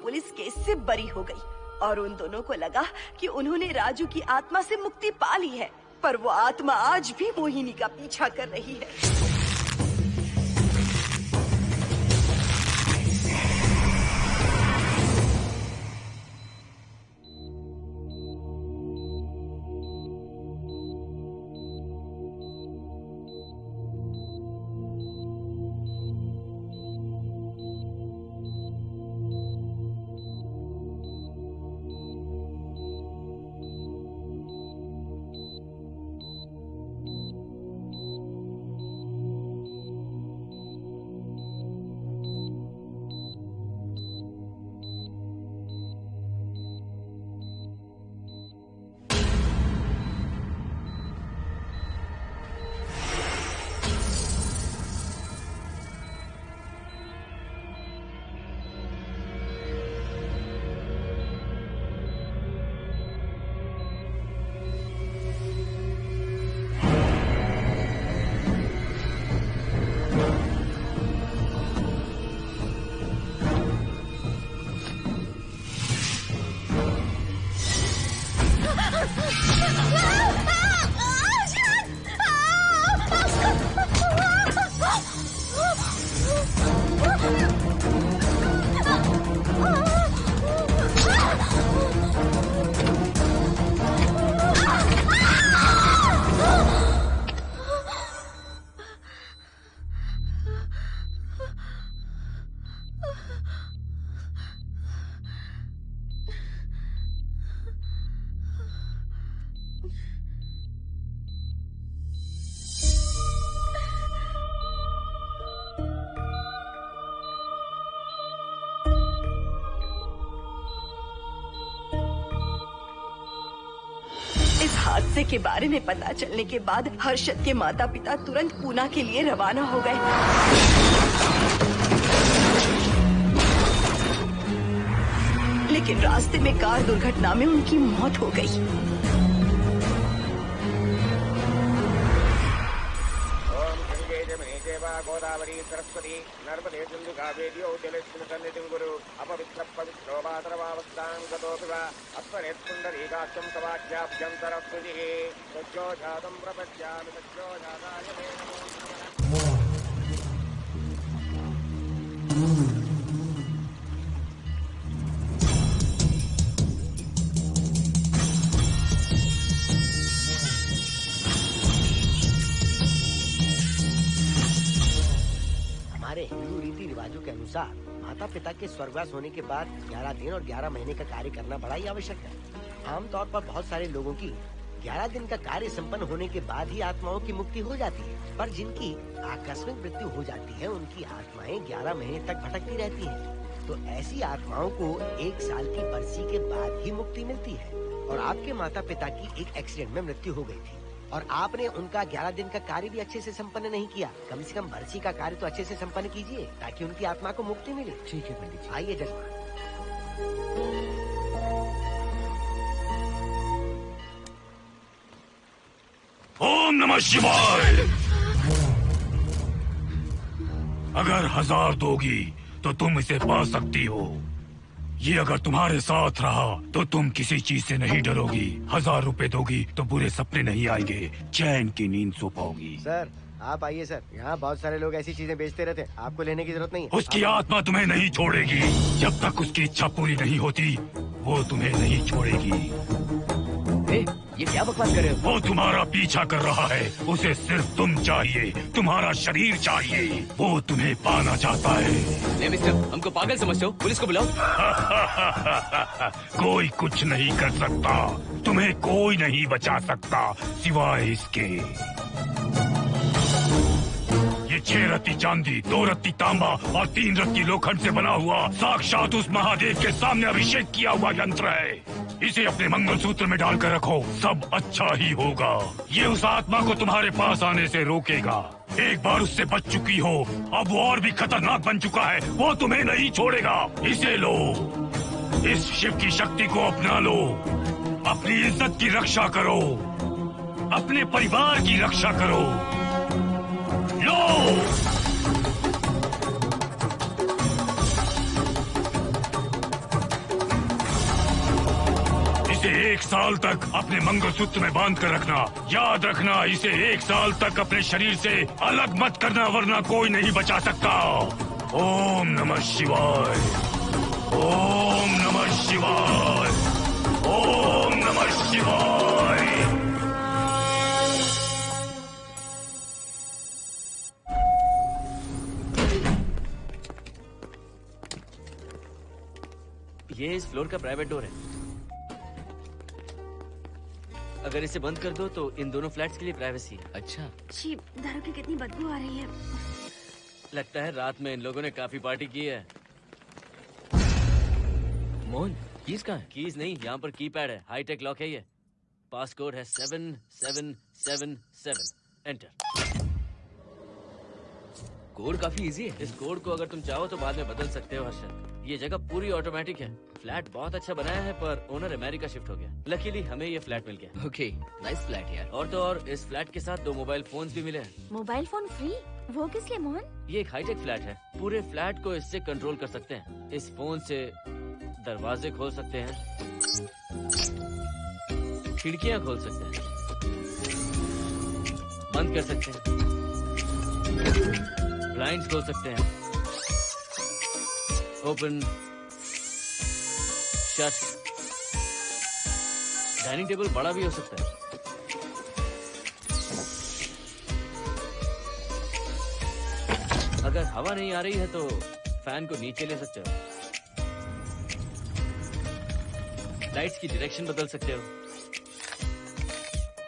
Police case से बरी हो गई और उन दोनों को लगा कि उन्होंने राजू की आत्मा से मुक्ति पा ली है, पर वो आत्मा आज भी मोहिनी का पीछा कर रही है। हादसे के बारे में पता चलने के बाद हर्षद के माता पिता तुरंत पूना के लिए रवाना हो गए। लेकिन रास्ते में कार दुर्घटना में उनकी मौत हो गई। गोदावरी सरस्वती नर्मदे सिंधु कावेरी जलेस्मिन् सन्निधिं कुरु अपवित्रः पवित्रो मातरमावस्थां गतोऽपि वा अस्मनेत्पुण्डरीकाक्षं तवाख्याभ्यन्तरस्तुतिः सज्जो जातं प्रपद्यामि सज्जो जाताय मे नमो। हिंदू रीति रिवाजों के अनुसार माता पिता के स्वर्गवास होने के बाद 11 दिन और 11 महीने का कार्य करना बड़ा ही आवश्यक है। आमतौर पर बहुत सारे लोगों की 11 दिन का कार्य संपन्न होने के बाद ही आत्माओं की मुक्ति हो जाती है, पर जिनकी आकस्मिक मृत्यु हो जाती है उनकी आत्माएं 11 महीने तक भटकती रहती हैं। तो ऐसी आत्माओं को 1 साल की बरसी के बाद ही मुक्ति मिलती है। और आपके माता पिता की एक एक्सीडेंट में मृत्यु हो गई थी और आपने उनका 11 दिन का कार्य भी अच्छे से संपन्न नहीं किया। कम से कम बरसी का कार्य तो अच्छे से संपन्न कीजिए ताकि उनकी आत्मा को मुक्ति मिले। ठीक है पंडित जी। आइए जजमान। ओम नमः शिवाय। अगर 1000 दोगी तो तुम इसे पा सकती हो। ये अगर तुम्हारे साथ रहा तो तुम किसी चीज से नहीं डरोगी। 1000 रुपए दोगी तो बुरे सपने नहीं आएंगे, चैन की नींद सो पाओगी। सर आप आइए सर, यहाँ बहुत सारे लोग ऐसी चीजें बेचते रहते हैं, आपको लेने की जरूरत नहीं है। उसकी आत्मा तुम्हें नहीं छोड़ेगी। जब तक उसकी इच्छा पूरी नहीं होती वो तुम्हें नहीं छोड़ेगी। ये क्या बकवास कर रहे हो? वो तुम्हारा पीछा कर रहा है। उसे सिर्फ तुम चाहिए, तुम्हारा शरीर चाहिए। वो तुम्हें पाना चाहता है। मिस्टर, हमको पागल समझते हो? पुलिस को बुलाओ। कोई कुछ नहीं कर सकता, तुम्हें कोई नहीं बचा सकता सिवाय इसके। ये 6 रत्ती चांदी, 2 रत्ती तांबा और 3 रत्ती लोखंड से बना हुआ साक्षात उस महादेव के सामने अभिषेक किया हुआ यंत्र है। इसे अपने मंगलसूत्र में डालकर रखो, सब अच्छा ही होगा। ये उस आत्मा को तुम्हारे पास आने से रोकेगा। एक बार उससे बच चुकी हो, अब वो और भी खतरनाक बन चुका है। वो तुम्हें नहीं छोड़ेगा। इसे लो, इस शिव की शक्ति को अपना लो। अपनी इज्जत की रक्षा करो, अपने परिवार की रक्षा करो। लो 1 साल तक अपने मंगलसूत्र में बांध कर रखना। याद रखना, इसे 1 साल तक अपने शरीर से अलग मत करना, वरना कोई नहीं बचा सकता। ओम नमः शिवाय, ओम नमः शिवाय, ओम नमः शिवाय। ये इस फ्लोर का प्राइवेट डोर है। अगर इसे बंद कर दो तो इन दोनों फ्लैट्स के लिए प्राइवेसी है। अच्छा, छी, दारू की कितनी बदबू आ रही है। लगता है रात में इन लोगों ने काफी पार्टी की है। मोहन, कीज कहाँ है? कीज नहीं, यहाँ पर कीपैड है। हाईटेक लॉक है ये। पासकोड है 7777। एंटर। कोड काफी इजी है। इस कोड को अगर तुम चाहो तो बाद में बदल सकते हो हर्षद। ये जगह पूरी ऑटोमेटिक है। फ्लैट बहुत अच्छा बनाया है, पर ओनर अमेरिका शिफ्ट हो गया। लकीली हमें ये फ्लैट मिल गया। ओके, नाइस फ्लैट यार। और तो और इस फ्लैट के साथ 2 मोबाइल फोन्स भी मिले हैं। Mobile phone free? वो किस लिए मोहन? ये एक हाईटेक फ्लैट है। पूरे फ्लैट को इससे कंट्रोल कर सकते हैं। इस फोन से दरवाजे खोल सकते हैं, खिड़कियां खोल सकते हैं, बंद कर सकते हैं, ब्लाइंड्स खोल सकते हैं, ओपन, शट। डाइनिंग टेबल बड़ा भी हो सकता है। अगर हवा नहीं आ रही है तो फैन को नीचे ले सकते हो। लाइट्स की डायरेक्शन बदल सकते हो।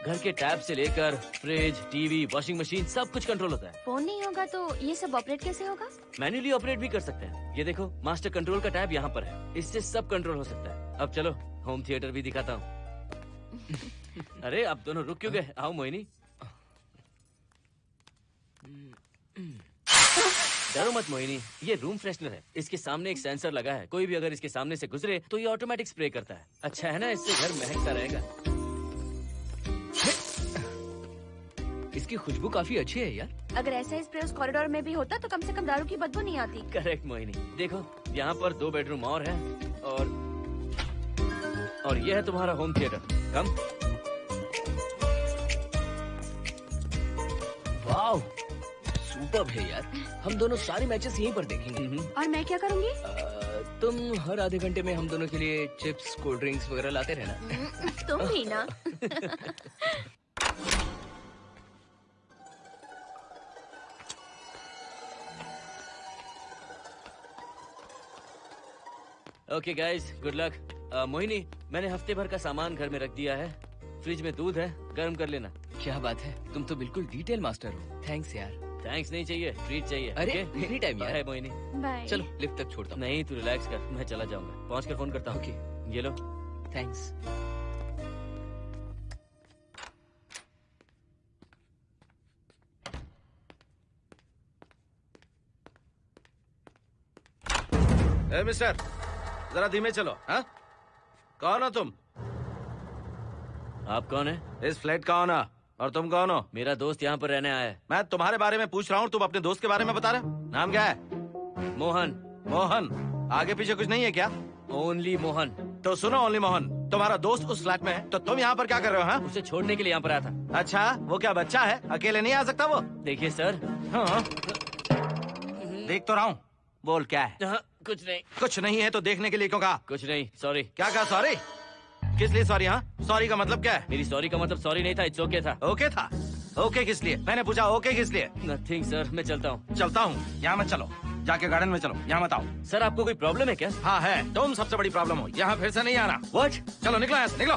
घर के टैब से लेकर फ्रिज, टीवी, वॉशिंग मशीन सब कुछ कंट्रोल होता है। फोन नहीं होगा तो ये सब ऑपरेट कैसे होगा? मैन्युअली ऑपरेट भी कर सकते हैं। ये देखो, मास्टर कंट्रोल का टैब यहाँ पर है। इससे सब कंट्रोल हो सकता है। अब चलो होम थिएटर भी दिखाता हूँ। अरे आप दोनों रुक क्यों गए? आओ मोहिनी। डरो मत मोहिनी, ये रूम फ्रेशनर है। इसके सामने एक सेंसर लगा है। कोई भी अगर इसके सामने से गुजरे तो ये ऑटोमेटिक स्प्रे करता है। अच्छा है ना, इससे घर महकता रहेगा। इसकी खुशबू काफी अच्छी है यार। अगर ऐसा स्प्रे उस कॉरिडोर में भी होता तो कम से कम दारू की बदबू नहीं आती। करेक्ट मोहिनी। देखो, यहाँ पर 2 बेडरूम और है और ये है तुम्हारा होम थिएटर। कम। वाओ, सुपर्ब है यार। हम दोनों सारे मैचेस यहीं पर देखेंगे। और मैं क्या करूँगी? तुम हर आधे घंटे में हम दोनों के लिए चिप्स, कोल्ड ड्रिंक्स वगैरह लाते रहना। तुम भी ना। Okay guys, good luck. Mohini, मैंने हफ्ते भर का सामान घर में रख दिया है। फ्रिज में दूध है, गर्म कर लेना। क्या बात है, तुम तो बिल्कुल डिटेल मास्टर हो। थैंक्स यार। थैंक्स नहीं चाहिए, ट्रीट चाहिए। अरे एनी टाइम यार। मोहिनी, बाय। चलो लिफ्ट तक छोड़ता हूँ। नहीं, तू रिलैक्स कर, मैं चला जाऊंगा। पहुँच कर फोन करता हूँ। ओके, ये लो। थैंक्स। ए मिस्टर, जरा धीमे चलो। हाँ, कौन हो तुम? आप कौन है? इस फ्लैट का ओनर। और तुम कौन हो? मेरा दोस्त यहाँ पर रहने आया है। मैं तुम्हारे बारे में पूछ रहा हूँ, तुम अपने दोस्त के बारे में बता रहे हो। नाम क्या है? मोहन। मोहन? आगे पीछे कुछ नहीं है क्या? ओनली मोहन। तो सुनो ओनली मोहन, तुम्हारा दोस्त उस फ्लैट में है, तो तुम यहाँ पर क्या कर रहे हो? हाँ, उसे छोड़ने के लिए यहाँ पर आया था। अच्छा, वो क्या बच्चा है? अकेले नहीं आ सकता वो? देखिए सर। हाँ, देख तो रहा हूँ। बोल क्या है? हाँ, कुछ नहीं। कुछ नहीं है तो देखने के लिए क्यों कहा? कुछ नहीं, सॉरी। क्या कहा? सॉरी? किस लिए सॉरी? हाँ, सॉरी का मतलब क्या है? मेरी सॉरी का मतलब सॉरी नहीं था, इट्स ओके था। ओके था? ओके किस लिए? मैंने पूछा ओके किस लिए? नथिंग सर, मैं चलता हूँ। चलता हूँ? यहाँ मत चलो, जाके गार्डन में चलो। यहाँ मत आओ। सर, आपको कोई प्रॉब्लम है क्या? हाँ है, तुम सबसे बड़ी प्रॉब्लम हो। यहाँ फिर से नहीं आना। व्हाट? चलो निकलो यहाँ से, निकलो।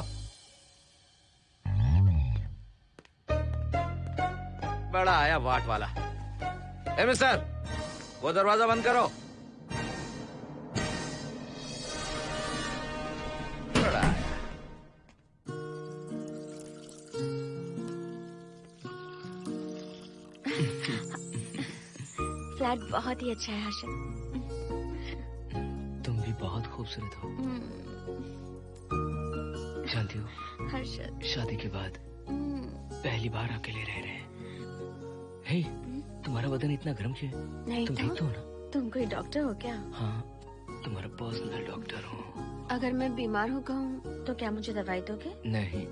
बड़ा आया वाट वाला। ए मिस्टर, वो दरवाजा बंद करो। बड़ा आया। फ्लैट बहुत ही अच्छा है हर्षद। तुम भी बहुत खूबसूरत हो। जानती हो, हर्षद, शादी के बाद पहली बार अकेले रह रहे हैं। हे, तुम्हारा बदन इतना गर्म क्यों है? नहीं तुम ठीक तो हो ना? तुम कोई डॉक्टर हो क्या? हाँ, तुम्हारा पर्सनल डॉक्टर हूँ। अगर मैं बीमार हो गऊँ तो क्या मुझे दवाई दोगे? नहीं,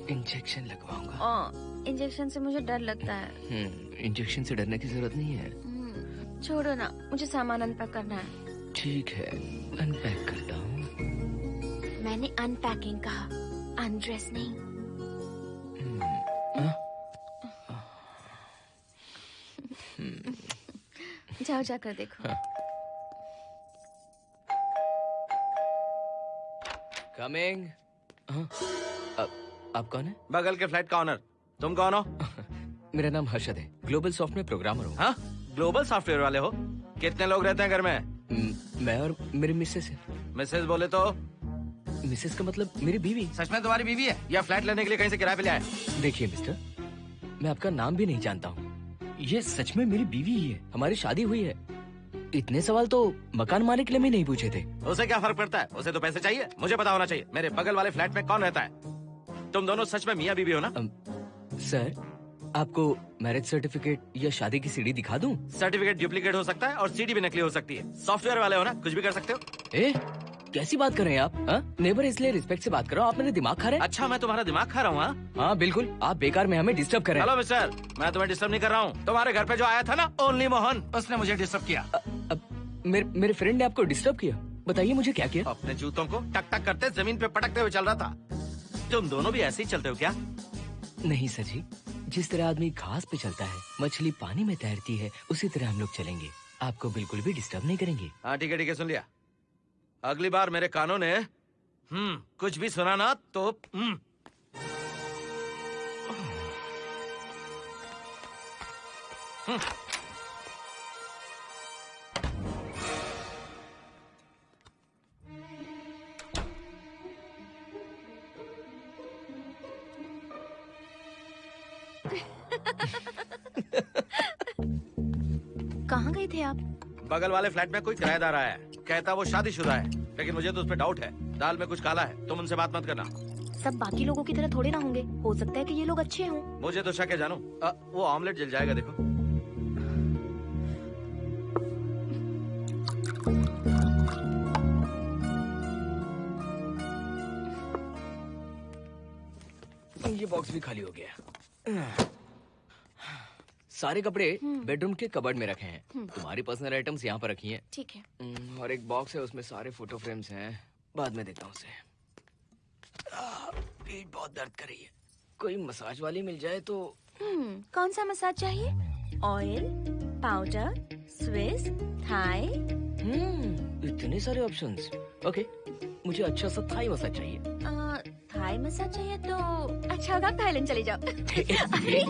इंजेक्शन लगवाऊंगा। इंजेक्शन से मुझे डर लगता है। इंजेक्शन से डरने की जरूरत नहीं है। छोड़ो ना, मुझे सामान अनपैक करना है। ठीक है, अनपैक करता हूँ। मैंने अनपैकिंग कहा, अनड्रेस नहीं। जाओ जाकर देखो। कमिंग। आप कौन है? बगल के फ्लैट का ऑनर। तुम कौन हो? मेरा नाम हर्षद है, ग्लोबल सॉफ्ट में प्रोग्रामर हूँ। हाँ, ग्लोबल सॉफ्टवेयर वाले हो? कितने लोग रहते हैं घर में? मैं और मेरी मिसेस है। मिसेस बोले तो? मिसेस का मतलब मेरी बीवी। सच में तुम्हारी बीवी है या फ्लैट लेने के लिए कहीं से किराए पे ले आए? देखिए मिस्टर, मैं आपका नाम भी नहीं जानता हूँ। ये सच में मेरी बीवी ही है, हमारी शादी हुई है। इतने सवाल तो मकान मालिक के लिए भी नहीं पूछे थे। उसे क्या फर्क पड़ता है? उसे तो पैसे चाहिए, मुझे पता होना चाहिए। मेरे बगल वाले फ्लैट में कौन रहता है? तुम दोनों सच में मियाँ बीवी हो ना? सर, आपको मैरिज सर्टिफिकेट या शादी की सीडी दिखा दूं? सर्टिफिकेट डुप्लीकेट हो सकता है और सीडी भी नकली हो सकती है। सॉफ्टवेयर वाले हो ना, कुछ भी कर सकते हो। कैसी बात कर रहे हैं आप? नेबर, इसलिए रिस्पेक्ट से बात करो। आप मेरे दिमाग खा रहे हैं? अच्छा, मैं तुम्हारा दिमाग खा रहा हूँ? हाँ बिल्कुल, आप बेकार में हमें डिस्टर्ब कर रहे हैं। हेलो मिस्टर, मैं तुम्हें डिस्टर्ब नहीं कर रहा हूँ। तुम्हारे घर पे जो आया था ना, ओनली मोहन, उसने मुझे डिस्टर्ब किया। मेरे फ्रेंड ने आपको डिस्टर्ब किया? बताइए मुझे क्या किया? अपने जूतों को टक टक करते जमीन पे पटकते हुए चल रहा था। तुम दोनों भी ऐसे ही चलते हो क्या? नहीं सर जी, जिस तरह आदमी घास पे चलता है, मछली पानी में तैरती है, उसी तरह हम लोग चलेंगे। आपको बिल्कुल भी डिस्टर्ब नहीं करेंगे। हाँ ठीक है, सुन लिया। अगली बार मेरे कानों ने कुछ भी सुना ना तो कहाँ गए थे आप? बगल वाले फ्लैट में कोई किराएदार आया है, कहता वो शादीशुदा है, लेकिन मुझे तो उस पर डाउट है। दाल में कुछ काला है, तुम उनसे बात मत करना। सब बाकी लोगों की तरह थोड़े ना होंगे, हो सकता है कि ये लोग अच्छे हों। मुझे तो शक है जानू। वो ऑमलेट जल जाएगा, देखो। ये बॉक्स भी खाली हो गया। सारे कपड़े बेडरूम के कबर्ड में रखे हैं। तुम्हारी पर्सनल आइटम्स यहाँ पर रखी हैं। ठीक है। और एक बॉक्स है, उसमें सारे फोटो फ्रेम्स हैं। बाद में देता हूँ उसे। पीठ बहुत दर्द कर रही है, कोई मसाज वाली मिल जाए तो। कौन सा मसाज चाहिए? Oil, powder, Swiss, Thai? इतने सारे ऑप्शंस। ओके, मुझे अच्छा सा थाई मसाज चाहिए। थाई मसाज चाहिए तो अच्छा होगा थाईलैंड चले जाओ। अरे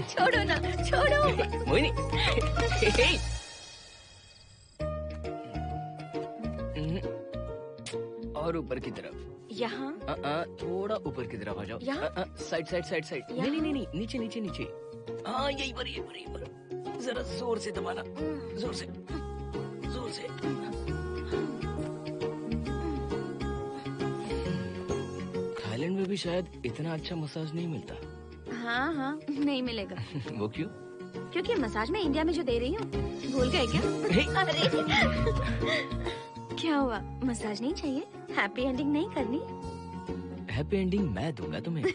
छोड़ो ना, छोड़ो। मोहिनी। और ऊपर की तरफ। यहाँ? थोड़ा ऊपर की तरफ आ जाओ। यहाँ? Side side side side. नहीं नहीं नहीं, नीचे नीचे नीचे। हाँ यही पर, यही पर, यही पर। जरा जोर से दबाना, जोर से, जोर से। थाईलैंड में भी शायद इतना अच्छा मसाज नहीं मिलता। हाँ हाँ, नहीं मिलेगा। वो क्यों? क्योंकि मसाज मैं इंडिया में जो दे रही हूँ, भूल गए क्या? अरे क्या हुआ, मसाज नहीं चाहिए? हैप्पी एंडिंग नहीं करनी? हैप्पी एंडिंग मैं दूंगा तुम्हें।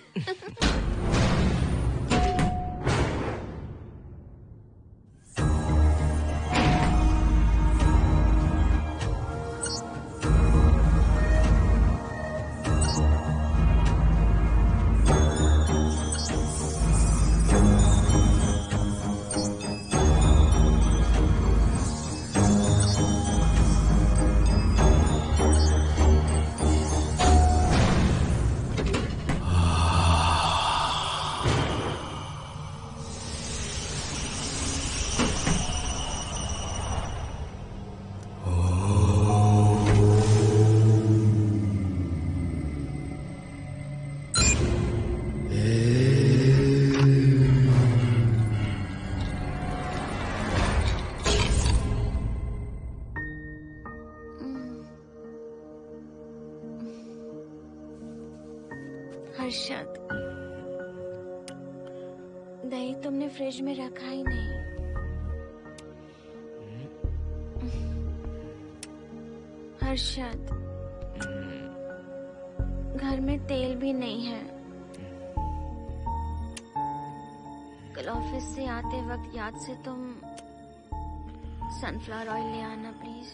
हर्षद, दही तुमने फ्रिज में रखा ही नहीं। हर्षद, घर में तेल भी नहीं है। कल ऑफिस से आते वक्त याद से तुम सनफ्लावर ऑयल ले आना प्लीज।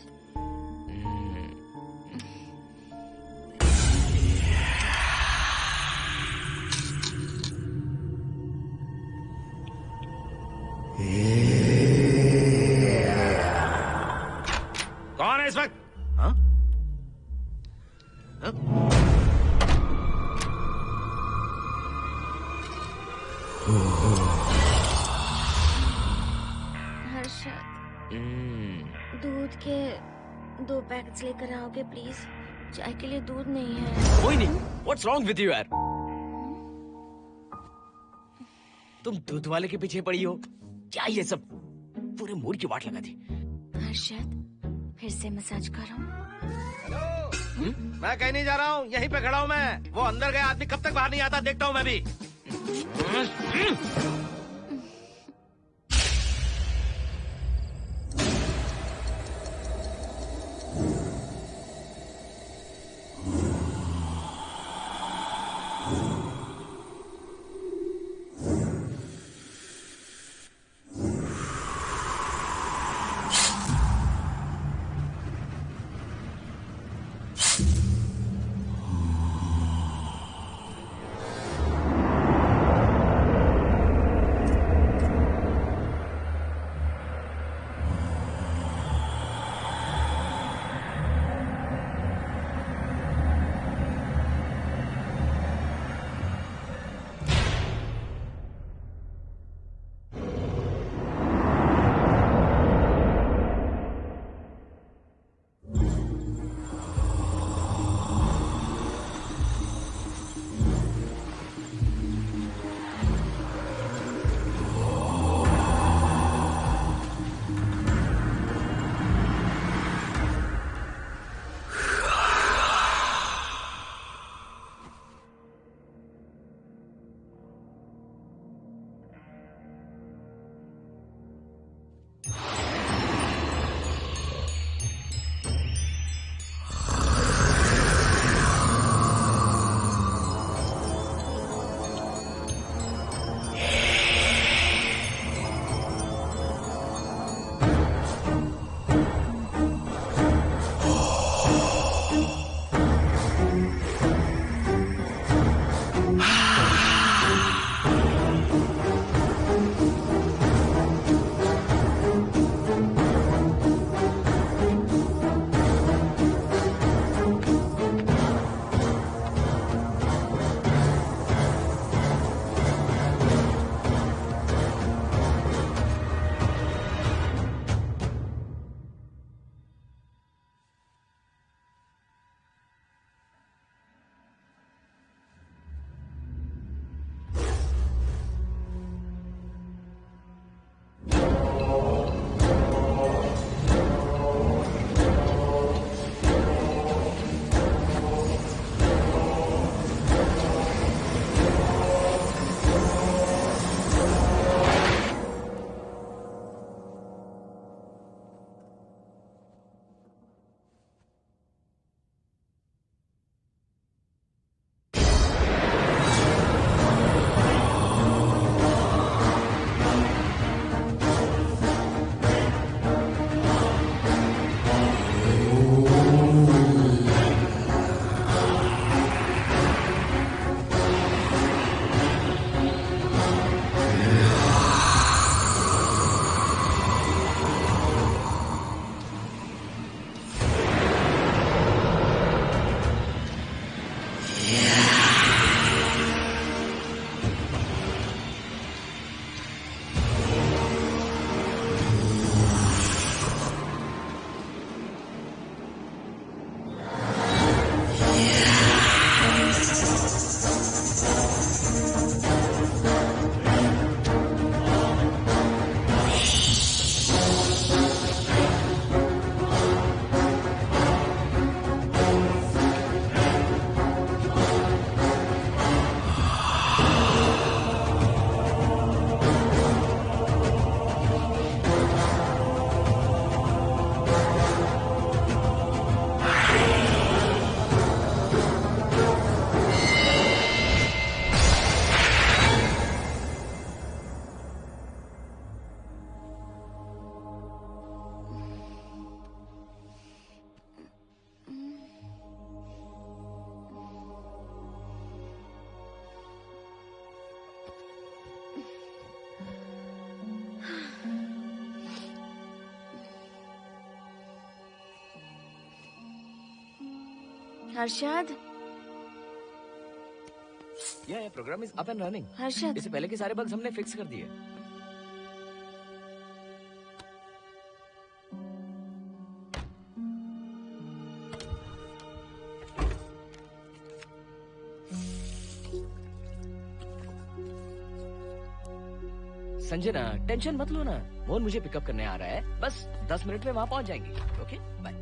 कौन है इस वक्त? हाँ? हाँ? हर्षद, दूध के 2 पैकेट्स लेकर आओगे प्लीज? चाय के लिए दूध नहीं है। कोई नहीं। What's wrong with you यार? तुम दूध वाले के पीछे पड़ी हो? क्या ये सब? पूरे मूड की वाट लगा दी। हर्षद, फिर से मसाज करो। मैं कहीं नहीं जा रहा हूँ, यहीं पे खड़ा हूँ मैं। वो अंदर गया आदमी कब तक बाहर नहीं आता, देखता हूँ मैं भी। हर्षद, ये program is up and running. Harshad, इससे पहले के सारे बग्स हमने फिक्स कर दिए। संजना, टेंशन मत लो ना। मोहन मुझे पिकअप करने आ रहा है, बस 10 मिनट में वहां पहुंच जाएंगे। Okay, bye.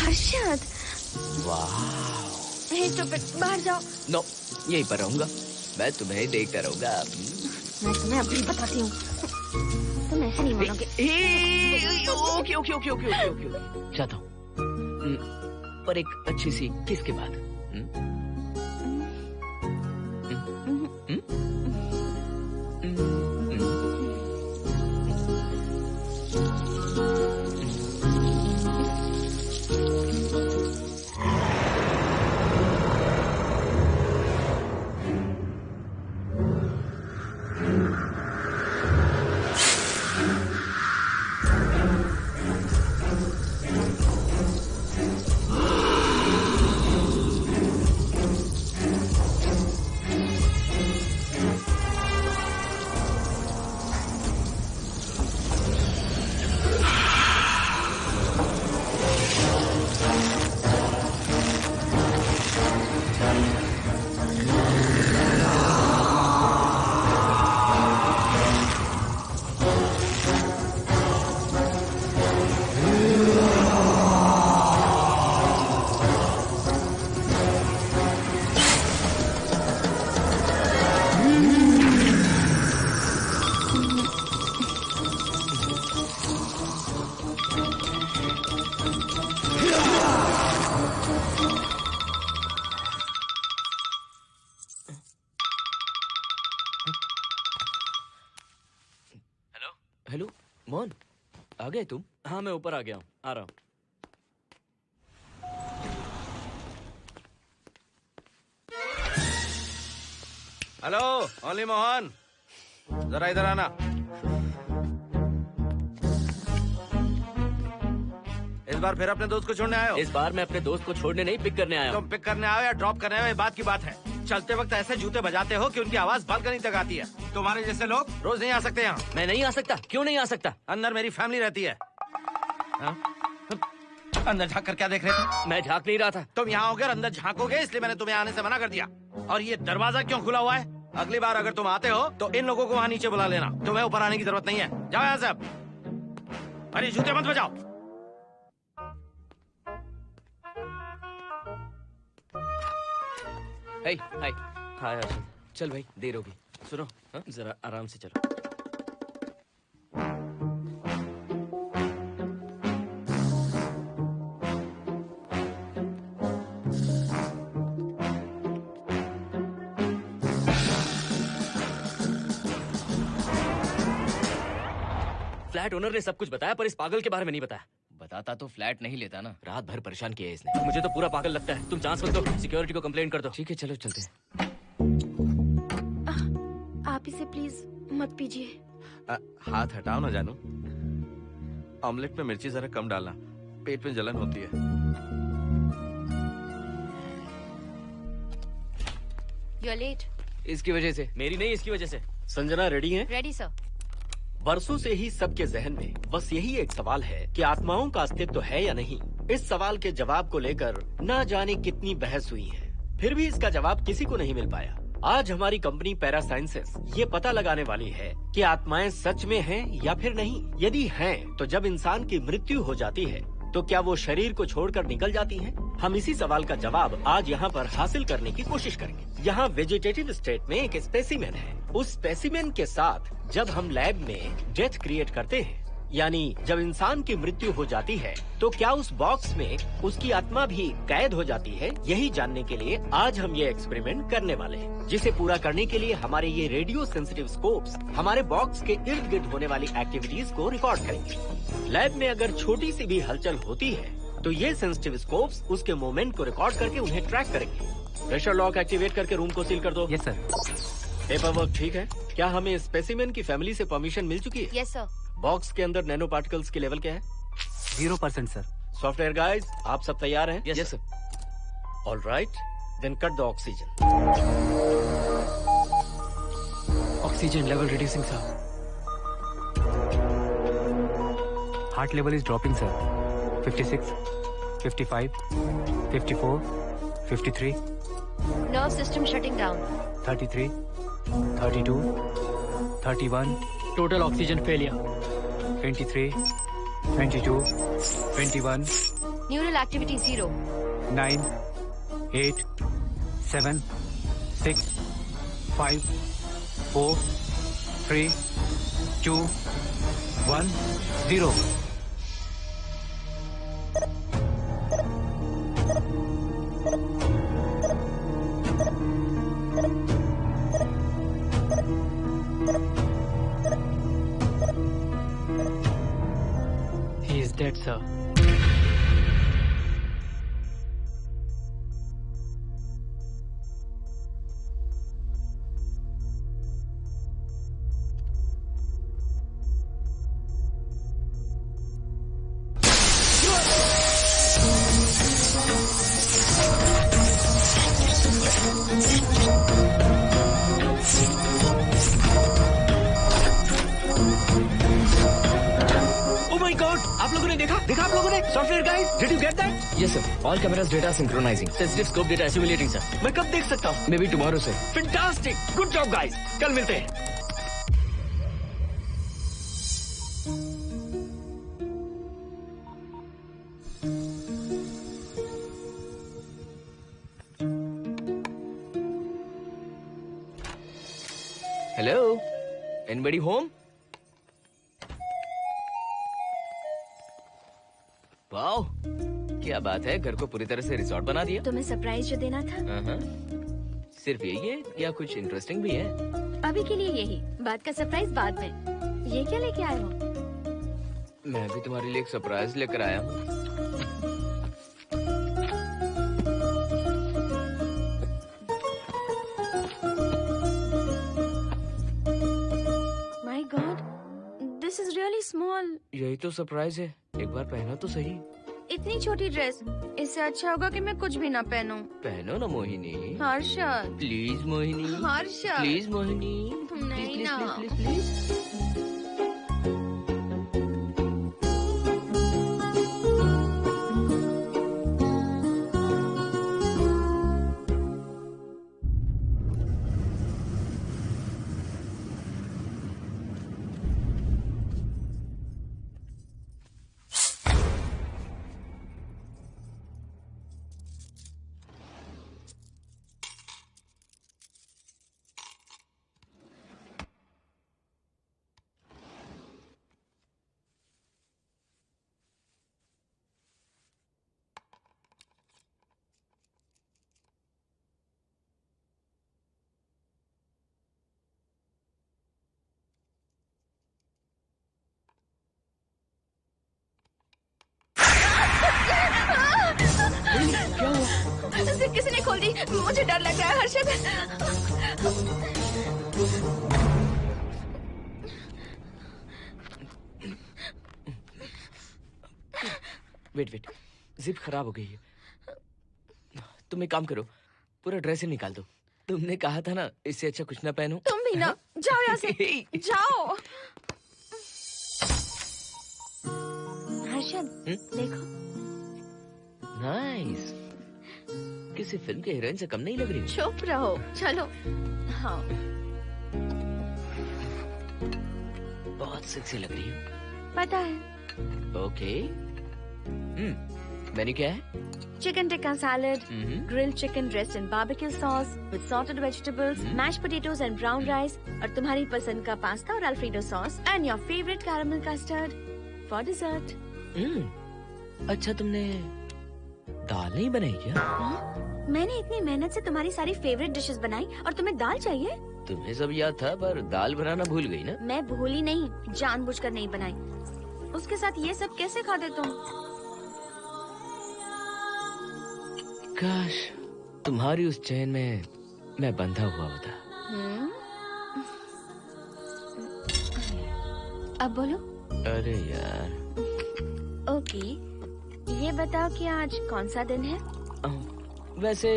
हर्षद, बाहर जाओ। नो, यहीं पर रहूंगा। मैं तुम्हें देखता रहूंगा। मैं तुम्हें अभी बताती हूँ, तुम ऐसे नहीं मानोगे। Okay okay okay okay okay okay, जाता हूँ, पर एक अच्छी सी किस के बाद। हेलो मोहन, आ गए तुम? हाँ, मैं ऊपर आ गया हूँ, आ रहा हूँ। हेलो, ओनली मोहन, जरा इधर आना। इस बार फिर अपने दोस्त को छोड़ने आए हो? इस बार मैं अपने दोस्त को छोड़ने नहीं, पिक करने आया हूँ। तुम पिक करने आए या ड्रॉप करने आए, ये बात की बात है। चलते वक्त ऐसे जूते बजाते हो कि उनकी आवाज बालकनी तक आती है। तुम्हारे जैसे लोग रोज नहीं आ सकते यहाँ। मैं नहीं आ सकता? क्यों नहीं आ सकता? अंदर मेरी फैमिली रहती है। अंदर झाँक कर क्या देख रहे थे? मैं झाँक नहीं रहा था। तुम यहाँ होकर अंदर झाँकोगे, इसलिए मैंने तुम्हें आने से मना कर दिया। और ये दरवाजा क्यों खुला हुआ है? अगली बार अगर तुम आते हो तो इन लोगों को वहाँ नीचे बुला लेना। तुम्हें ऊपर आने की जरूरत नहीं है। जाओ यहाँ से अब। अरे जूते मत बजाओ। हाय हाय। हाय हर्षद। चल भाई, देर होगी। सुनो, जरा आराम से चलो। फ्लैट ओनर ने सब कुछ बताया पर इस पागल के बारे में नहीं बताया। बताता तो फ्लैट नहीं लेता ना। रात भर परेशान किया है इसने। मुझे तो पूरा पागल लगता है। तुम चांस मत दो, सिक्योरिटी को कंप्लेंट कर दो। ठीक है, चलो चलते हैं। आप इसे प्लीज मत पीजिए। हाथ हटाओ ना जानू। ऑमलेट में मिर्ची जरा कम डालना, पेट में जलन होती है। You are late. इसकी वजह से। मेरी नहीं, इसकी वजह से। संजना रेडी हैं? Ready sir. बरसों से ही सबके जहन में बस यही एक सवाल है कि आत्माओं का अस्तित्व है या नहीं। इस सवाल के जवाब को लेकर ना जाने कितनी बहस हुई है, फिर भी इसका जवाब किसी को नहीं मिल पाया। आज हमारी कंपनी पैरा साइंसेस ये पता लगाने वाली है कि आत्माएं सच में हैं या फिर नहीं। यदि हैं, तो जब इंसान की मृत्यु हो जाती है तो क्या वो शरीर को छोड़कर निकल जाती हैं? हम इसी सवाल का जवाब आज यहाँ पर हासिल करने की कोशिश करेंगे। यहाँ वेजिटेटिव स्टेट में एक स्पेसिमेन है। उस स्पेसिमेन के साथ जब हम लैब में डेथ क्रिएट करते हैं, यानी जब इंसान की मृत्यु हो जाती है, तो क्या उस बॉक्स में उसकी आत्मा भी कैद हो जाती है? यही जानने के लिए आज हम ये एक्सपेरिमेंट करने वाले हैं, जिसे पूरा करने के लिए हमारे ये रेडियो सेंसिटिव स्कोप्स हमारे बॉक्स के इर्द गिर्द होने वाली एक्टिविटीज को रिकॉर्ड करेंगे। लैब में अगर छोटी सी भी हलचल होती है तो ये सेंसिटिव स्कोप्स उसके मूवमेंट को रिकॉर्ड करके उन्हें ट्रैक करेंगे। प्रेशर लॉक एक्टिवेट करके रूम को सील कर दो। Yes sir. पेपर वर्क ठीक है? क्या हमें स्पेसिमेन की फैमिली से परमिशन मिल चुकी है? Yes sir. बॉक्स के अंदर नैनो पार्टिकल्स की लेवल क्या है? 0% सर। सॉफ्टवेयर गाइस, आप सब तैयार हैं? Yes sir. All right, then cut the oxygen. Oxygen level reducing sir. Heart level is dropping sir. 56, 55, 54, 53, Nerve system shutting down. 33, 32, 31, Total oxygen failure. 23, 22, 21, Neural activity 0. 9, 8, 7, 6, 5, 4, 3, 2, 1, 0. He is dead, sir. आप लोगों ने देखा आप लोगों ने? Software guys, did you get that? Yes sir, all cameras data synchronising. Sensitive scope data assimilating sir. मैं कब देख सकता हूँ? May be tomorrow sir. Fantastic, good job guys, कल मिलते हैं। Hello, anybody home? वाओ, क्या बात है, घर को पूरी तरह से रिसॉर्ट बना दिया। तुम्हें सरप्राइज जो देना था। सिर्फ यही है या कुछ इंटरेस्टिंग भी है? अभी के लिए यही, बात का सरप्राइज बाद में। ये क्या लेके आए हो? मैं भी तुम्हारे लिए एक सरप्राइज लेकर आया हूँ। My God, this is really small. यही तो सरप्राइज है, एक बार पहना तो सही। इतनी छोटी ड्रेस, इससे अच्छा होगा कि मैं कुछ भी ना पहनूं। पहनो ना मोहिनी। हर्षद, प्लीज मोहिनी। हर्षद, प्लीज मोहिनी। नहीं ना। Please please. किसी ने खोल दी। मुझे डर लग रहा है हर्षद। वेट, जिप खराब हो गई है। तुम एक काम करो, पूरा ड्रेस ही निकाल दो। तुमने कहा था ना इससे अच्छा कुछ ना पहनो। तुम भी ना, जाओ यहाँ से, जाओ। हर्षद, देखो। नाइस। किसी फिल्म के हीरोइन से कम नहीं लग रही। चुप रहो, चलो। हाँ। बहुत सेक्सी लग रही हो। पता है। ओके। मेन्यू क्या है? Chicken tikka salad, grilled chicken dressed in barbecue sauce with salted vegetables, mashed potatoes and brown rice, और तुम्हारी पसंद का पास्ता और alfredo sauce, and your favorite caramel custard for dessert. अच्छा, तुमने दाल नहीं बनाई क्या? मैंने इतनी मेहनत से तुम्हारी सारी फेवरेट डिशेस बनाई और तुम्हें दाल चाहिए? तुम्हें सब याद था पर दाल बनाना भूल गई ना? मैं भूली नहीं, जानबूझकर नहीं बनाई। उसके साथ ये सब कैसे खाते तुम? काश तुम्हारी उस चैन में मैं बंधा हुआ होता। अब बोलो। अरे यार। ओके, ये बताओ कि आज कौन सा दिन है? वैसे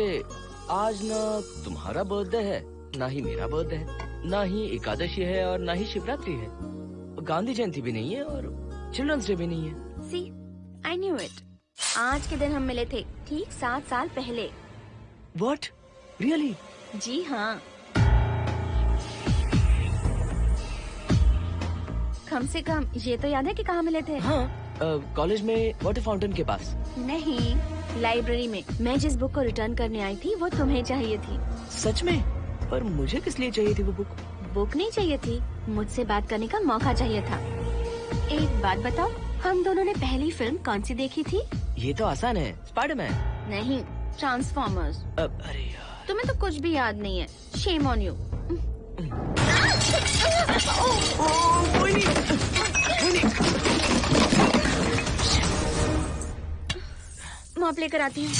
आज ना तुम्हारा बर्थडे है, ना ही मेरा बर्थडे है, ना ही एकादशी है और ना ही शिवरात्रि है, गांधी जयंती भी नहीं है और चिल्ड्रंस डे भी नहीं है। See, I knew it. आज के दिन हम मिले थे ठीक 7 साल पहले। What? Really? जी हाँ। कम से कम ये तो याद है कि कहाँ मिले थे? हाँ, कॉलेज में वाटर फाउंटेन के पास। नहीं, लाइब्रेरी में। मैं जिस बुक को रिटर्न करने आई थी वो तुम्हें चाहिए थी। सच में? पर मुझे किस लिए चाहिए थी वो बुक? बुक नहीं चाहिए थी, मुझसे बात करने का मौका चाहिए था। एक बात बताओ, हम दोनों ने पहली फिल्म कौन सी देखी थी? ये तो आसान है, स्पाइडरमैन। नहीं, ट्रांसफॉर्मर्स। अरे यार, तुम्हें तो कुछ भी याद नहीं है। Shame on you. मॉप लेकर आती हूँ।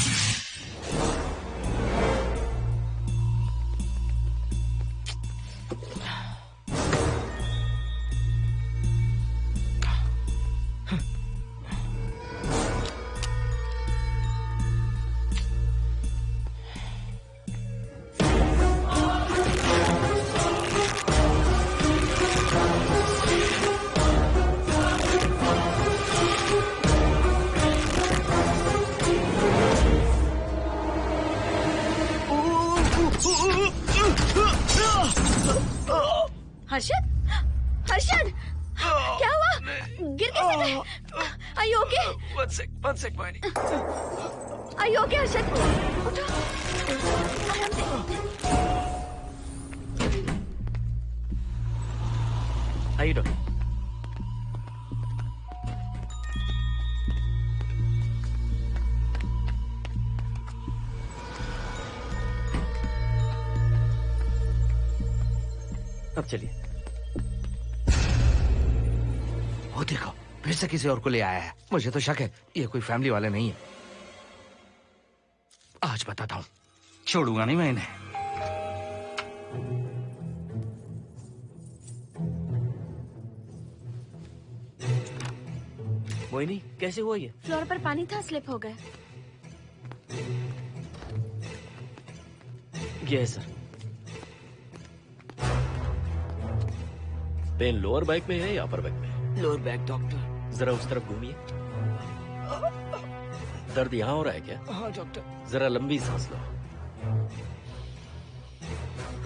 हर्षद, हर्षद, क्या हुआ? गिर कैसे गए? Are you okay? One sec, Moini. Are you okay, Harshad? उठो, आराम से। आइए डॉक्टर। अब चलिए। वो देखो, फिर से किसी और को ले आया है। मुझे तो शक है ये कोई फैमिली वाले नहीं है। आज बताता हूँ, छोड़ूंगा नहीं मैं इन्हें। मोहिनी, कैसे हुआ ये? फ्लोर पर पानी था, स्लिप हो गए। ये है सर। पेन लोअर बैक में है या अपर बैक में? Lower back doctor. जरा उस तरफ घूमिए। दर्द यहाँ हो रहा है क्या? हाँ डॉक्टर। जरा लंबी सांस लो।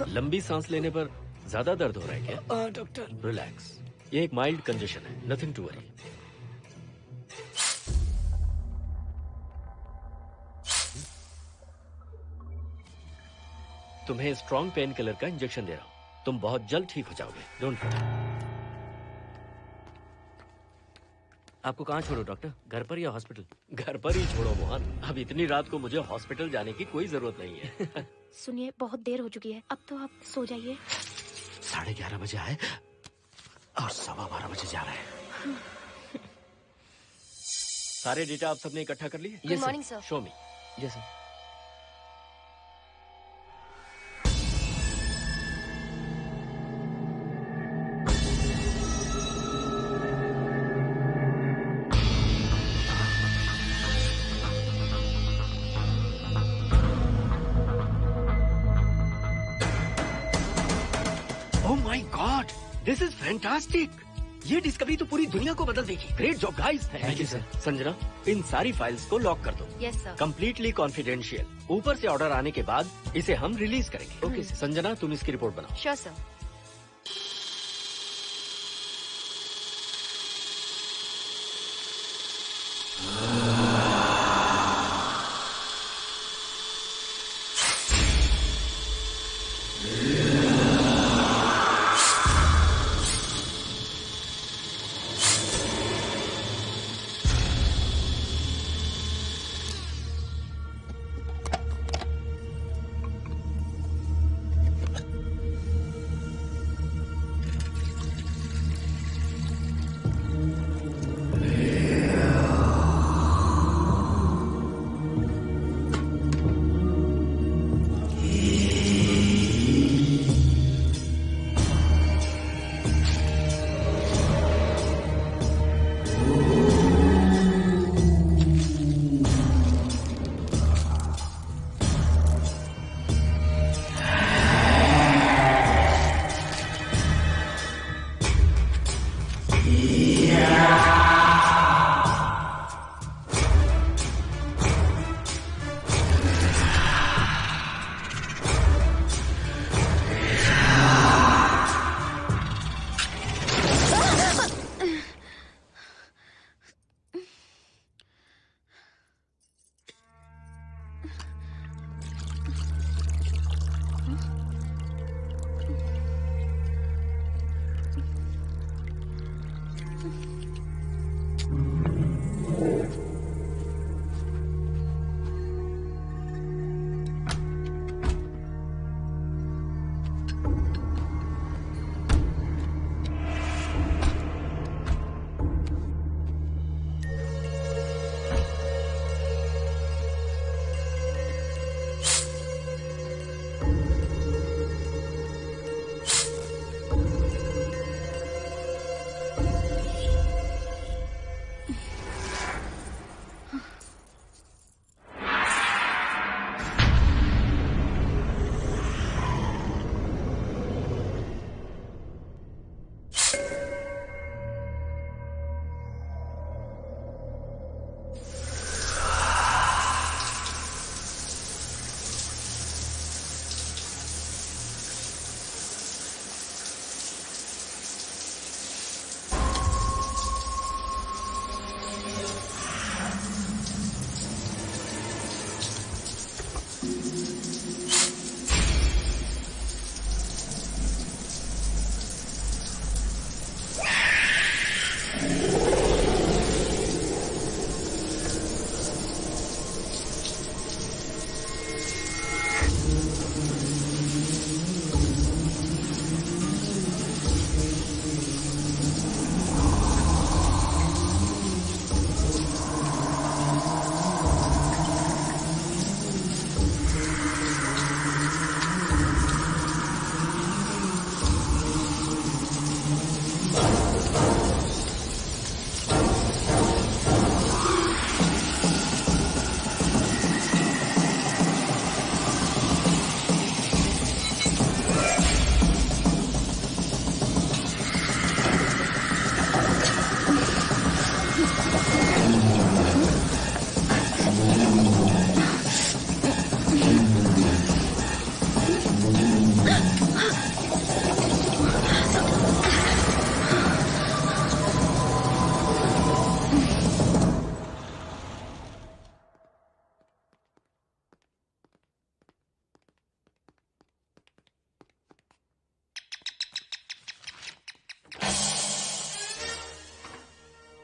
लंबी सांस लेने पर ज्यादा दर्द हो रहा है क्या? हाँ डॉक्टर। रिलैक्स, ये एक माइल्ड कंजेशन है, नथिंग टू वरी। तुम्हें स्ट्रॉन्ग पेन किलर का इंजेक्शन दे रहा हूं, तुम बहुत जल्द ठीक हो जाओगे। Don't worry. आपको कहाँ छोड़ो डॉक्टर, घर पर या हॉस्पिटल? घर पर ही छोड़ो मोहन, अब इतनी रात को मुझे हॉस्पिटल जाने की कोई जरूरत नहीं है। सुनिए, बहुत देर हो चुकी है, अब तो आप सो जाइए। 11:30 बजे आए और 12:15 बजे जा रहे हैं। सारे डेटा आप सबने इकट्ठा कर लिए? Good morning sir. Show me. Yes sir. This is fantastic. ये डिस्कवरी तो पूरी दुनिया को बदल देगी। Great job guys. Thank you sir. Sanjana, इन सारी फाइल्स को लॉक कर दो। Yes sir. Completely confidential. ऊपर से ऑर्डर आने के बाद इसे हम रिलीज करेंगे। ओके संजना, तुम इसकी रिपोर्ट बनाओ। Sure sir.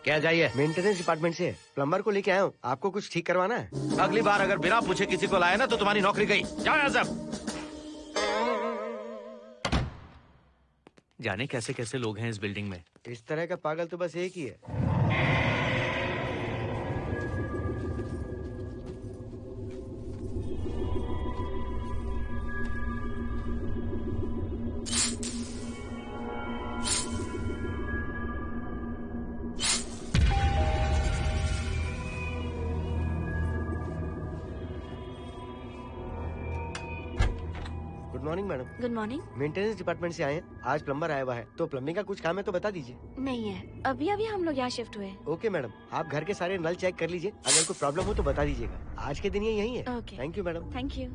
क्या चाहिए? मेंटेनेंस डिपार्टमेंट से प्लम्बर को लेके आया हूँ। आपको कुछ ठीक करवाना है? अगली बार अगर बिना पूछे किसी को लाए ना तो तुम्हारी नौकरी गई। जाओ यहाँ सब। जाने कैसे कैसे लोग हैं इस बिल्डिंग में। इस तरह का पागल तो बस एक ही है। Good morning madam. Good morning. Maintenance department से आए हैं। आज प्लम्बर आया हुआ है, तो प्लम्बिंग का कुछ काम है तो बता दीजिए। नहीं है, अभी अभी हम लोग यहाँ शिफ्ट हुए। ओके मैडम, आप घर के सारे नल चेक कर लीजिए, अगर कोई प्रॉब्लम हो तो बता दीजिएगा। आज के दिन ये यही है। Okay. Thank you madam. Thank you.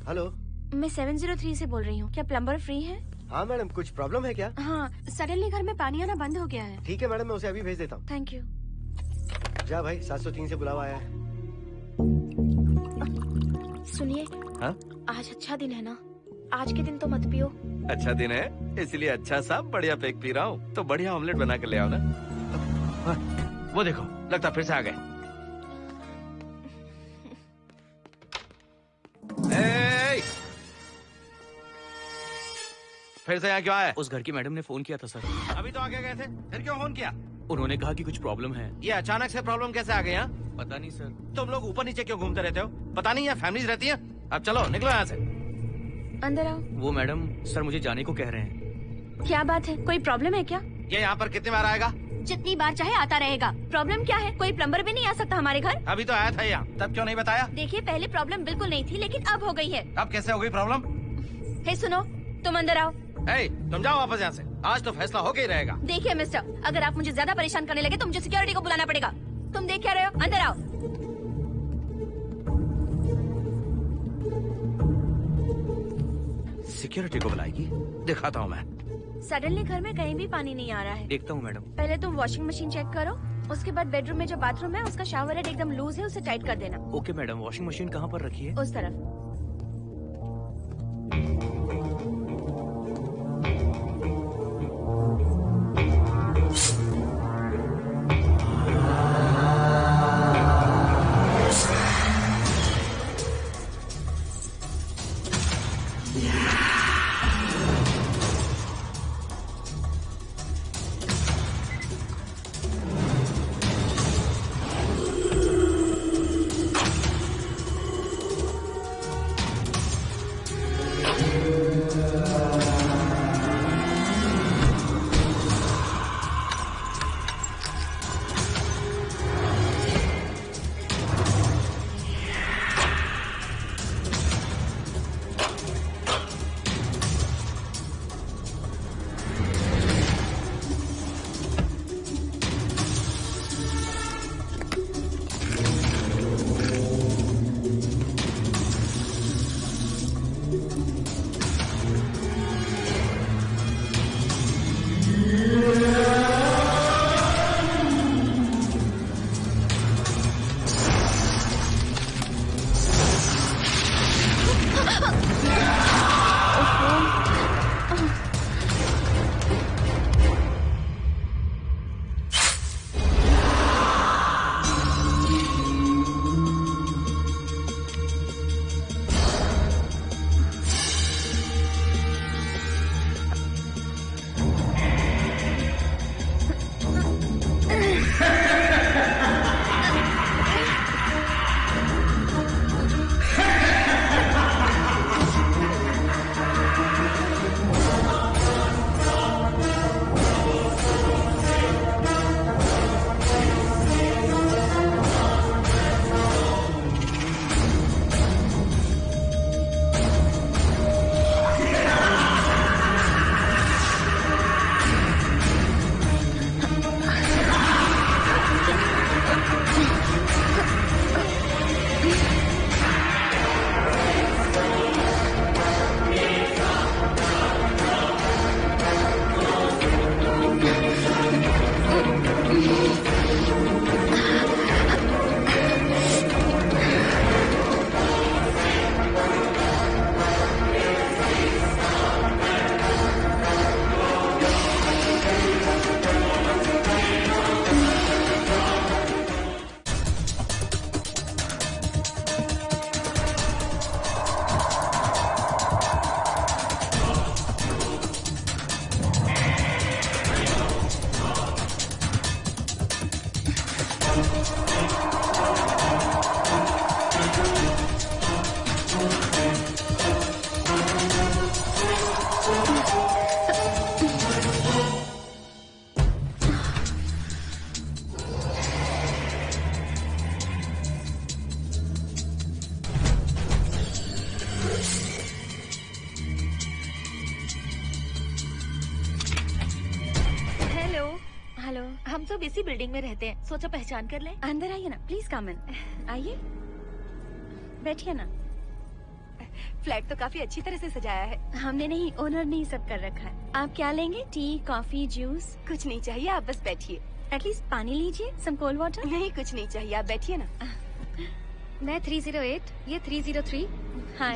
Hello, मैं 703 से बोल रही हूँ। क्या प्लम्बर फ्री है? हाँ मैडम, कुछ प्रॉब्लम है क्या? हाँ, सडनली घर में पानी आना बंद हो गया है। ठीक है मैडम, मैं उसे अभी भेज देता हूँ। Thank you. जा भाई, 703 से बुलावा आया है। सुनिए, हाँ? आज अच्छा दिन है ना? आज के दिन तो मत पियो। अच्छा दिन है, इसलिए अच्छा सा बढ़िया पेक पी रहा हूँ। तो बढ़िया ऑमलेट बना कर ले आओ ना। वो देखो, लगता फिर से आ गए। फिर से यहाँ क्यों आया? उस घर की मैडम ने फोन किया था सर। अभी तो आगे गए थे, फिर क्यों फोन किया? उन्होंने कहा कि कुछ प्रॉब्लम है। ये अचानक से प्रॉब्लम कैसे आ गई? यहाँ पता नहीं सर। तुम लोग ऊपर नीचे क्यों घूमते रहते हो? पता नहीं यहाँ फैमिलीज रहती हैं? अब चलो निकलो यहाँ से। अंदर आओ। वो मैडम सर मुझे जाने को कह रहे हैं। क्या बात है, कोई प्रॉब्लम है क्या? ये यहाँ पर कितनी बार आएगा? जितनी बार चाहे आता रहेगा। प्रॉब्लम क्या है? कोई प्लम्बर भी नहीं आ सकता हमारे घर? अभी तो आया था यहाँ, तब क्यों नहीं बताया? देखिए, पहले प्रॉब्लम बिल्कुल नहीं थी, लेकिन अब हो गई है। अब कैसे हो गई प्रॉब्लम? हे सुनो, तुम अंदर आओ। तुम जाओ वापस यहाँ से। आज तो फैसला होके ही रहेगा। देखिए मिस्टर, अगर आप मुझे ज्यादा परेशान करने लगे तो मुझे सिक्योरिटी को बुलाना पड़ेगा। तुम देख क्या रहे हो? अंदर आओ। सिक्योरिटी को बुलाएगी? दिखाता हूँ मैं। सडनली घर में कहीं भी पानी नहीं आ रहा है। देखता हूँ मैडम। पहले तुम वॉशिंग मशीन चेक करो, उसके बाद बेडरूम में जो बाथरूम है उसका शावर हेड एकदम लूज है, उसे टाइट कर देना। ओके मैडम, वॉशिंग मशीन कहाँ पर रखी है? उस तरफ। हम सब इसी बिल्डिंग में रहते हैं, सोचा पहचान कर लें। अंदर आइए ना, प्लीज कम इन। आइए, बैठिए ना। फ्लैट तो काफी अच्छी तरह से सजाया है। हमने नहीं, ओनर ने ही सब कर रखा है। आप क्या लेंगे? T, coffee, juice? कुछ नहीं चाहिए, आप बस बैठिए। एटलीस्ट पानी लीजिए, सम कोल्ड वाटर। नहीं, कुछ नहीं चाहिए, आप बैठिए ना। मैं 308, ये 303,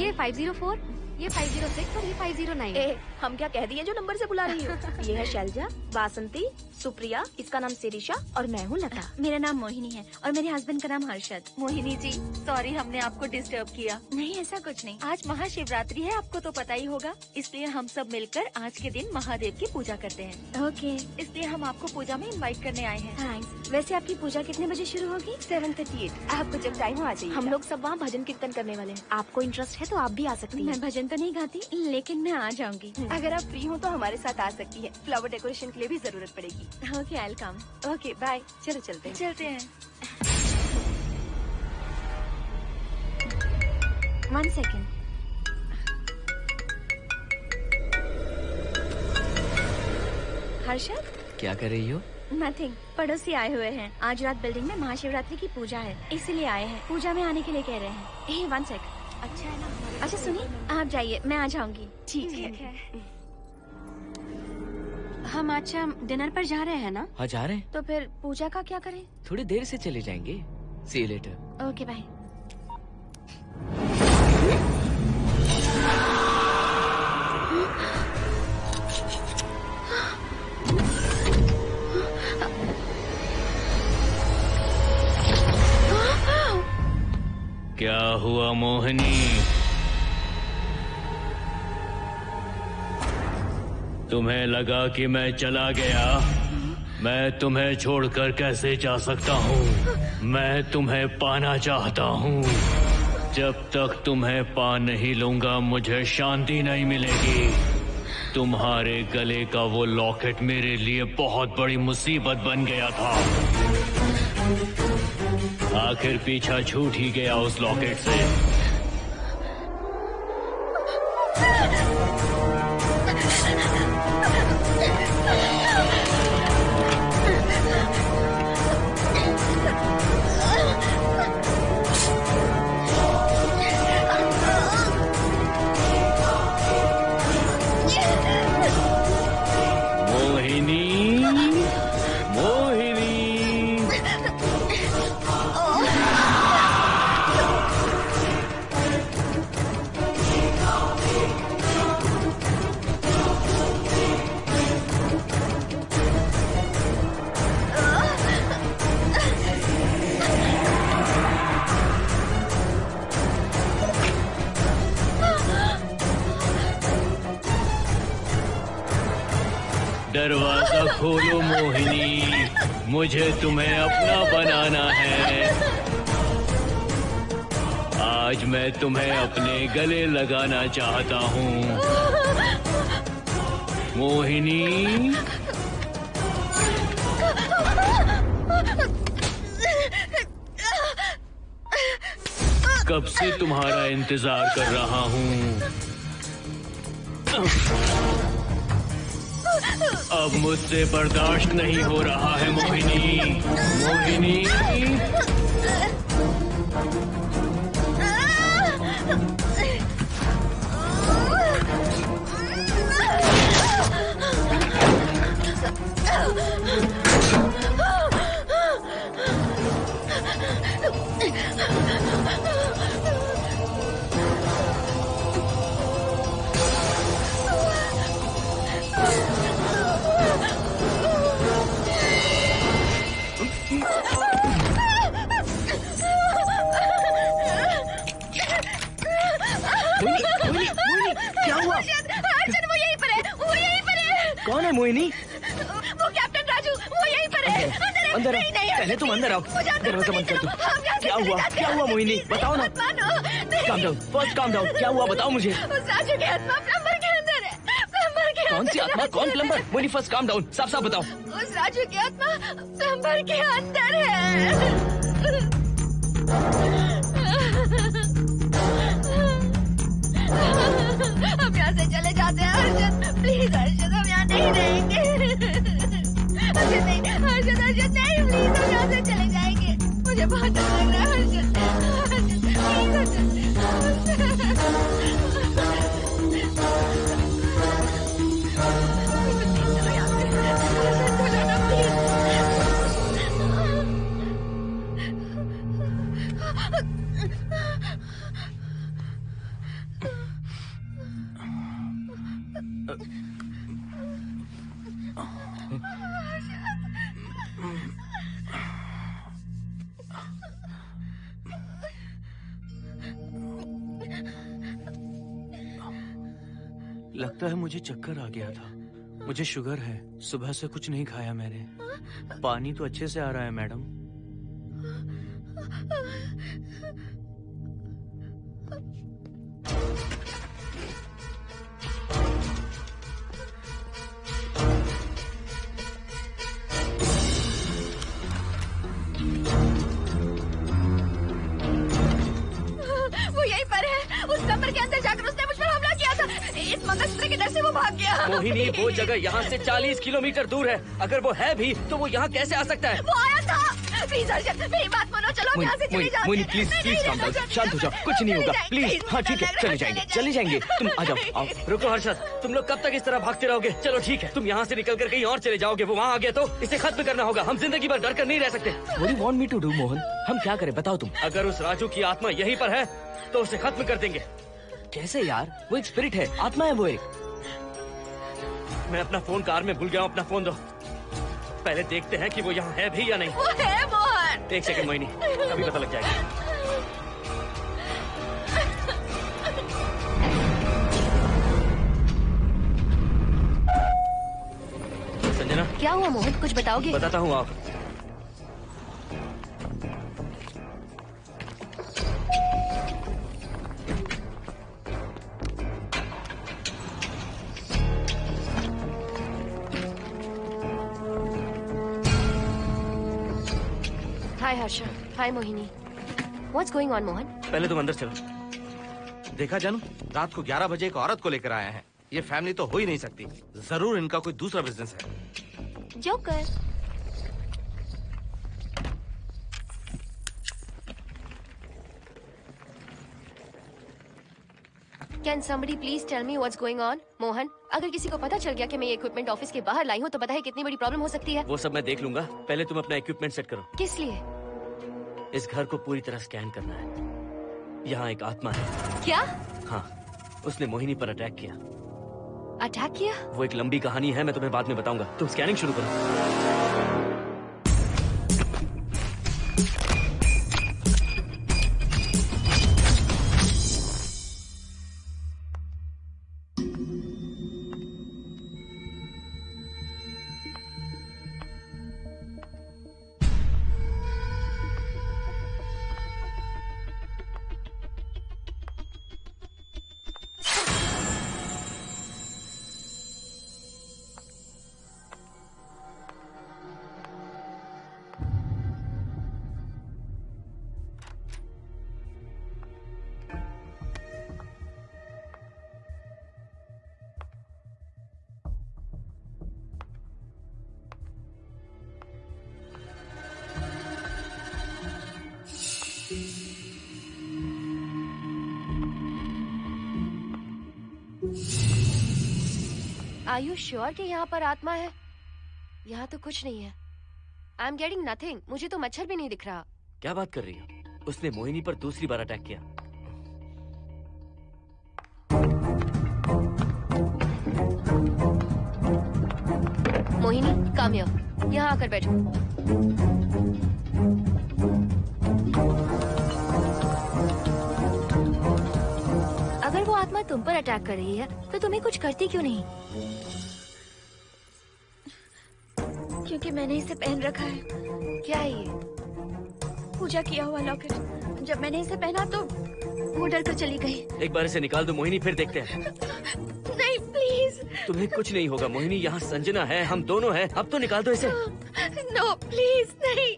ये 504, ये 506 और ये 509। हम क्या कह दिए जो नंबर से बुला रही हो? ये है शैलजा, वासंती, सुप्रिया, इसका नाम शिरीषा और मैं हूँ लता। मेरा नाम मोहिनी है और मेरे हस्बैंड का नाम हर्षद। मोहिनी जी, सॉरी हमने आपको डिस्टर्ब किया। नहीं, ऐसा कुछ नहीं। आज महाशिवरात्रि है, आपको तो पता ही होगा, इसलिए हम सब मिलकर आज के दिन महादेव की पूजा करते हैं। ओके, इसलिए हम आपको पूजा में इनवाइट करने आए हैं। थैंक्स। वैसे आपकी पूजा कितने बजे शुरू होगी? 7:38। आपको जब टाइम हो आ जाइए। हम लोग सब वहाँ भजन कीर्तन करने वाले हैं, आपको इंटरेस्ट है तो आप भी आ सकती हैं। मैं भजन तो नहीं गाती, लेकिन मैं आ जाऊंगी। अगर आप फ्री हो तो हमारे साथ आ सकती है। फ्लावर डेकोरेशन के लिए भी जरूरत पड़ेगी। Okay, I will come. Okay, bye. चलो चलते हैं। चलते हैं। 1 सेकेंड। हर्षद, क्या कर रही हो? नथिंग। पड़ोसी आए हुए हैं। आज रात बिल्डिंग में महाशिवरात्रि की पूजा है, इसीलिए आए हैं। पूजा में आने के लिए कह रहे हैं। 1 सेकेंड। अच्छा है ना? अच्छा सुनिए, आप जाइए, मैं आ जाऊंगी। ठीक है। हम अच्छा डिनर पर जा रहे हैं ना? हाँ, जा रहे हैं। तो फिर पूजा का क्या करें? थोड़ी देर से चले जाएंगे। See you later. Okay, bye. क्या हुआ मोहिनी? तुम्हें लगा कि मैं चला गया? मैं तुम्हें छोड़कर कैसे जा सकता हूँ? मैं तुम्हें पाना चाहता हूँ। जब तक तुम्हें पा नहीं लूंगा मुझे शांति नहीं मिलेगी। तुम्हारे गले का वो लॉकेट मेरे लिए बहुत बड़ी मुसीबत बन गया था। आखिर पीछा छूट ही गया उस लॉकेट से। दरवाजा खोलो मोहिनी, मुझे तुम्हें अपना बनाना है। आज मैं तुम्हें अपने गले लगाना चाहता हूँ मोहिनी। कब से तुम्हारा इंतजार कर रहा हूँ। अब मुझसे बर्दाश्त नहीं हो रहा है मोहिनी। मोहिनी, क्या हुआ? वो यहीं पर है, वो यहीं पर है। कौन है मोहिनी? वो कैप्टन राजू, वो अंदर आओ। पहले तुम अंदर आओ। दरवाजा बंद कर दो। क्या हुआ? क्या हुआ मोहिनी? बताओ ना। Calm down, first calm down. क्या हुआ बताओ मुझे। राजू की आत्मा प्लम्बर के अंदर है। प्लम्बर के कौन सी आत्मा? कौन plumber? Mohini first calm down, साफ साफ बताओ। उस राजू की आत्मा प्लम्बर के अंदर है। हम यहाँ से चले जाते हैं हर्षद, प्लीज हर्षद, हम यहाँ नहीं रहेंगे। हर्षद नहीं, हर्षद हर्षद नहीं, प्लीज हम यहाँ से चले जाएंगे। मुझे बहुत डर लग रहा है हर्षद, हर्षद प्लीज लगता है मुझे चक्कर आ गया था। मुझे शुगर है, सुबह से कुछ नहीं खाया मैंने। पानी तो अच्छे से आ रहा है मैडम। वो यहीं पर है। उस कमरे के अंदर जाकर उसने मुझ पर हमला किया था। इस मंगलसूत्र के डर से वो भाग गया। मोहिनी वो जगह यहाँ से 40 किलोमीटर दूर है। अगर वो है भी तो वो यहाँ कैसे आ सकता है? वो आया था। प्लीज हर्षद मेरी बात मानो, चलो हम यहाँ से चले जाते हैं। Mohini please please calm down, शांत हो जाओ, कुछ नहीं होगा प्लीज। हाँ ठीक है, चले जाएंगे चले जाएंगे। तुम आ जाओ, आओ। रुको हर्षद, तुम लोग कब तक इस तरह भागते रहोगे? चलो ठीक है, तुम यहाँ से निकल कर कहीं और चले जाओगे। वो वहाँ आ गया तो इसे खत्म करना होगा। हम जिंदगी भर डर कर नहीं रह सकते। What do you want me to do, Mohan? हम क्या करें बताओ तुम। अगर उस राजू की आत्मा यहीं पर है तो उसे खत्म कर देंगे। कैसे यार? वो एक स्पिरिट है, आत्मा है वो एक। मैं अपना फोन कार में भूल गया हूँ, अपना फोन दो। पहले देखते हैं कि वो यहाँ है भी या नहीं। वो है मोहन। एक सेकंड मोहिनी, अभी पता लग जाएगा। संजना, क्या हुआ मोहन? कुछ बताओगे? बताता हूँ आप। हाय हर्षा, हाय Mohini. What's going on, Mohan? पहले तुम अंदर चलो। देखा जानू, रात को 11 बजे एक औरत को लेकर आया है। ये फैमिली तो हो ही नहीं सकती। जरूर इनका कोई दूसरा बिजनेस है। Joker. Can somebody please tell me what's going on? Mohan, अगर किसी को पता चल गया कि मैं ये इक्विपमेंट ऑफिस के बाहर लाई हूँ तो पता है कितनी बड़ी प्रॉब्लम हो सकती है। वो सब मैं देख लूंगा, पहले तुम अपना इक्विपमेंट सेट करो। किस लिए? इस घर को पूरी तरह स्कैन करना है। यहाँ एक आत्मा है। क्या? हाँ, उसने मोहिनी पर अटैक किया। अटैक किया? वो एक लंबी कहानी है, मैं तुम्हें बाद में बताऊंगा। तुम स्कैनिंग शुरू करो। Are you sure कि यहाँ पर आत्मा है? यहाँ तो कुछ नहीं है। I am getting nothing. मुझे तो मच्छर भी नहीं दिख रहा। क्या बात कर रही हो? उसने मोहिनी पर दूसरी बार अटैक किया। Mohini, come here. यहाँ आकर बैठो। अगर वो आत्मा तुम पर अटैक कर रही है तो तुम्हें कुछ करती क्यों नहीं? क्योंकि मैंने इसे पहन रखा है। क्या है ये? पूजा किया हुआ लॉकेट। जब मैंने इसे पहना तो वो डर कर चली गई। एक बार इसे निकाल दो मोहिनी, फिर देखते हैं। नहीं प्लीज। तुम्हें कुछ नहीं होगा मोहिनी, यहाँ संजना है, हम दोनों हैं। अब तो निकाल दो इसे। नो प्लीज नहीं।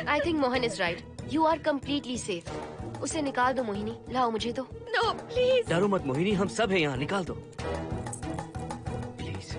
I think Mohan is right. You are completely safe. उसे निकाल दो मोहिनी, लाओ मुझे तो। No please. डरो मत मोहिनी, हम सब हैं यहाँ, निकाल दो प्लीज।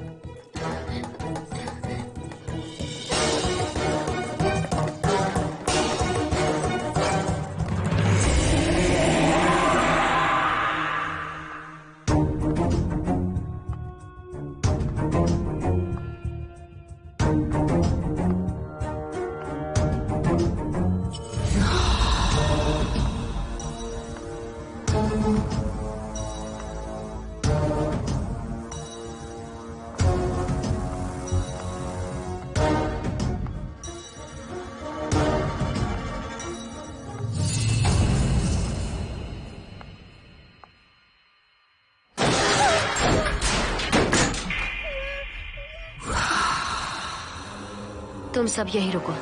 तुम सब यही रुको।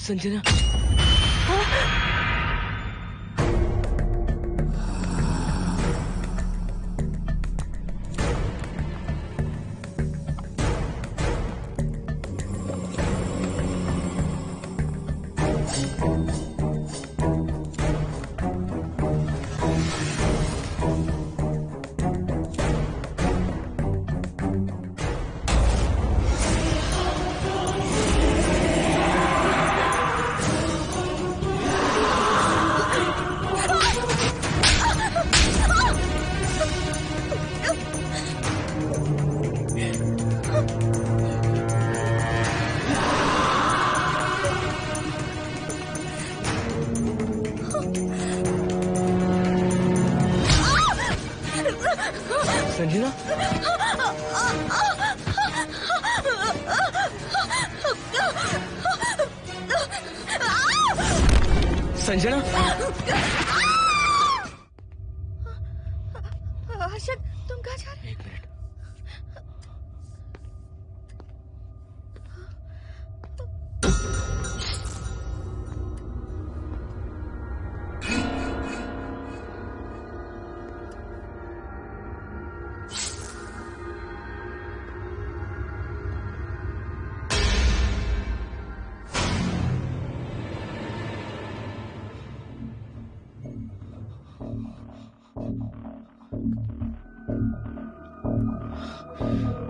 संजना। संजना। संजना। हर्षद, तुम कहाँ जा रहे? एक मिनट।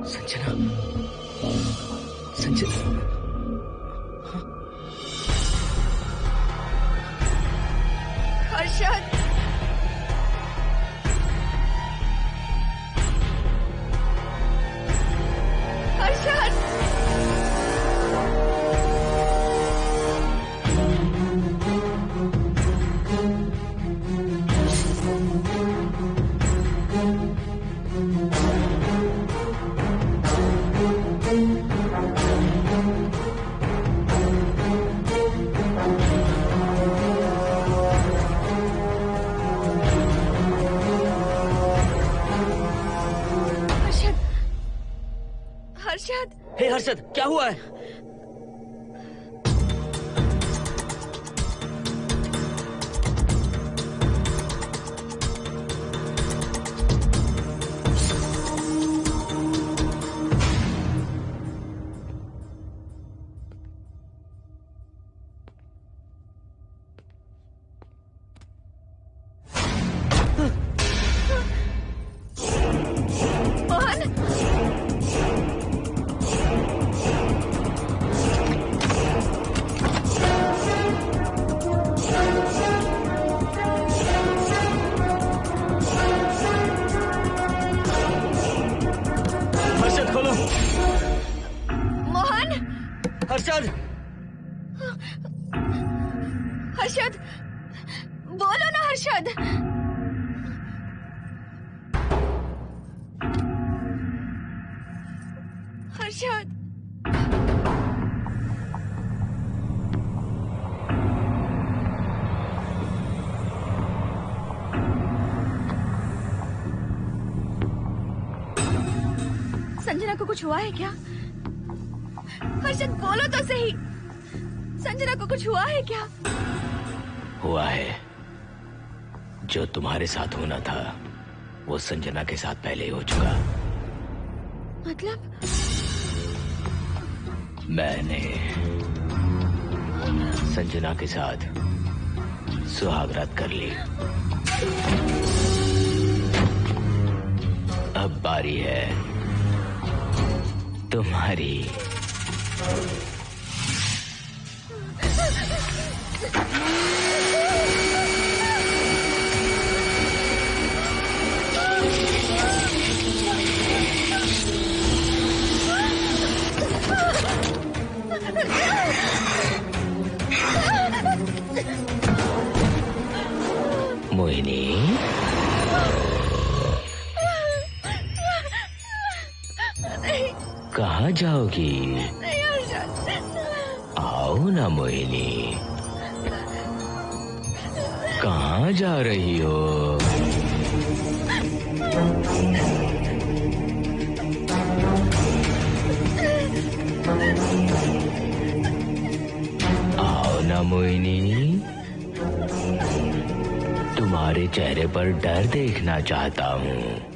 संजना। संजना। हर्षद। हर्षद। हर्षद। हे हर्षद, क्या हुआ है? हर्षद। संजना को कुछ हुआ है क्या? हर्षद बोलो तो सही, संजना को कुछ हुआ है क्या? हुआ है। जो तुम्हारे साथ होना था वो संजना के साथ पहले ही हो चुका। मतलब? मैंने संजना के साथ सुहागरात कर ली। अब बारी है तुम्हारी। मोहिनी, कहाँ जाओगी? आओ ना मोहिनी, कहाँ जा रही हो? आओ ना मोहिनी, तुम्हारे चेहरे पर डर देखना चाहता हूँ।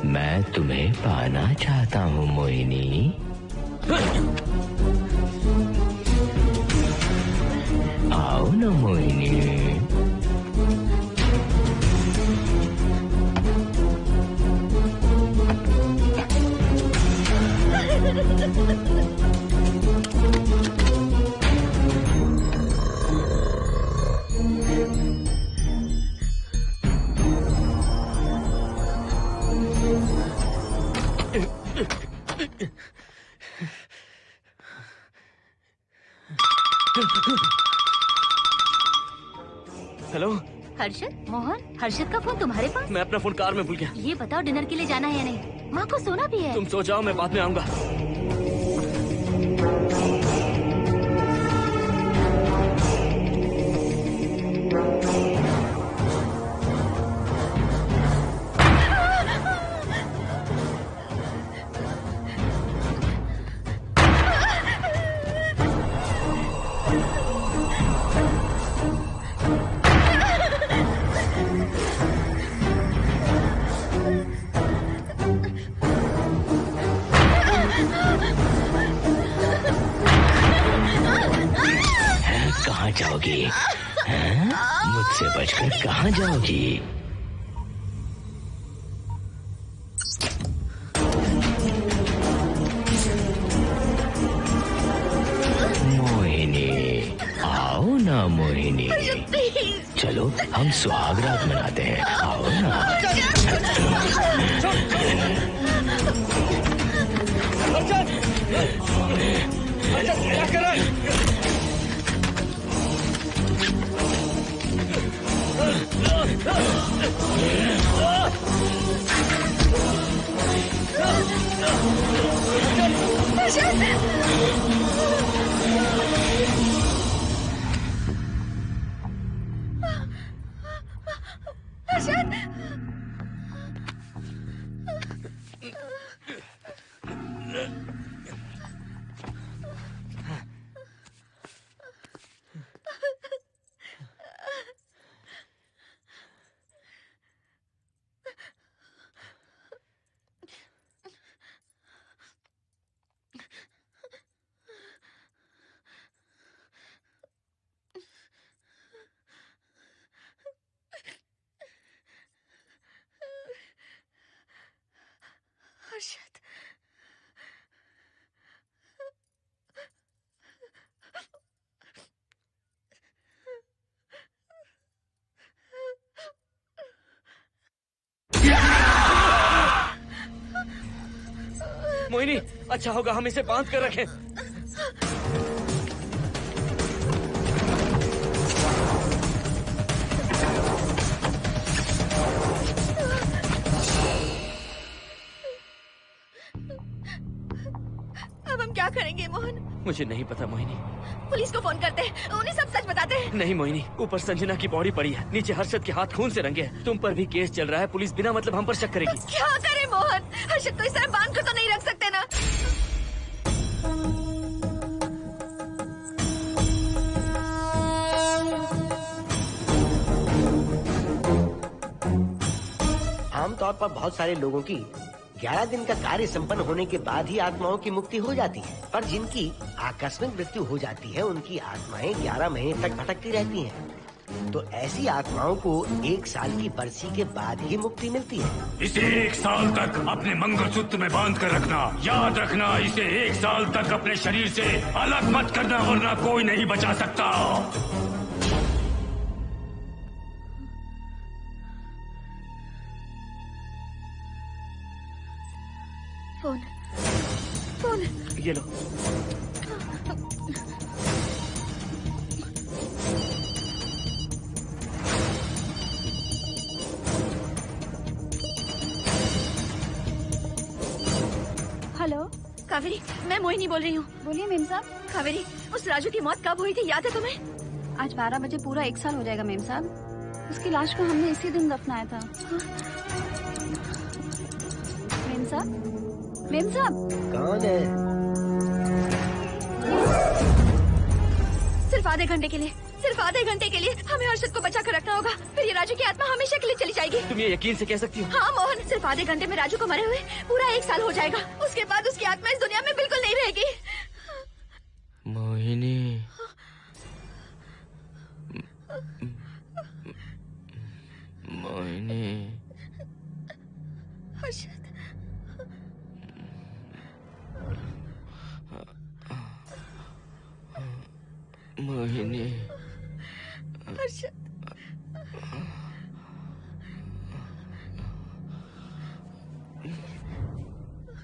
मैं तुम्हें पाना चाहता हूँ मोहिनी। आओ ना मोहिनी। हेलो हर्षद, मोहन, हर्षद का फोन तुम्हारे पास? मैं अपना फोन कार में भूल गया। ये बताओ डिनर के लिए जाना है या नहीं? माँ को सोना भी है। तुम सो जाओ, मैं बाद में आऊंगा। कहाँ जाओगी? मुझसे बचकर कहाँ जाओगी? मोहिनी, आओ ना मोहिनी। चलो हम सुहागरात मनाते हैं, आओ ना। क्या कर रहा है? हर्षद, मोहिनी, अच्छा होगा हम इसे बांध कर रखें। क्या करेंगे मोहन? मुझे नहीं पता मोहिनी। पुलिस को फोन करते हैं, उन्हें सब सच बताते हैं। नहीं मोहिनी, ऊपर संजना की बॉडी पड़ी है, नीचे हर्षद के हाथ खून से रंगे हैं। तुम पर भी केस चल रहा है, पुलिस बिना मतलब हम पर शक करेगी। तो क्या करे मोहन? हर्षद को इस तरह बांध कर तो नहीं रख सकते ना। आमतौर पर बहुत सारे लोगों की 11 दिन का कार्य संपन्न होने के बाद ही आत्माओं की मुक्ति हो जाती है, पर जिनकी आकस्मिक मृत्यु हो जाती है उनकी आत्माएं 11 महीने तक भटकती रहती हैं। तो ऐसी आत्माओं को 1 साल की बरसी के बाद ही मुक्ति मिलती है। इसे 1 साल तक अपने मंगलसूत्र में बांध कर रखना। याद रखना, इसे 1 साल तक अपने शरीर से अलग मत करना, वरना कोई नहीं बचा सकता। फोन ये लो। हेलो कावेरी, मैं मोहिनी बोल रही हूँ। बोलिए मेम साहब। कावेरी, उस राजू की मौत कब हुई थी, याद है तुम्हें? आज 12 बजे पूरा 1 साल हो जाएगा मेम साहब। उसकी लाश को हमने इसी दिन दफनाया था। मेम साहब, मेम साहब। कौन है? सिर्फ आधे घंटे के लिए, सिर्फ आधे घंटे के लिए हमें हर्षद को बचा कर रखना होगा, फिर ये राजू की आत्मा हमेशा के लिए चली जाएगी। तुम ये यकीन से कह सकती हो? हाँ मोहन, सिर्फ आधे घंटे में राजू को मरे हुए पूरा 1 साल हो जाएगा। उसके बाद उसकी आत्मा इस दुनिया में बिल्कुल नहीं रहेगी। मोहिनी, मोहिनी, हर्षद, मोहिनी, हर्षद,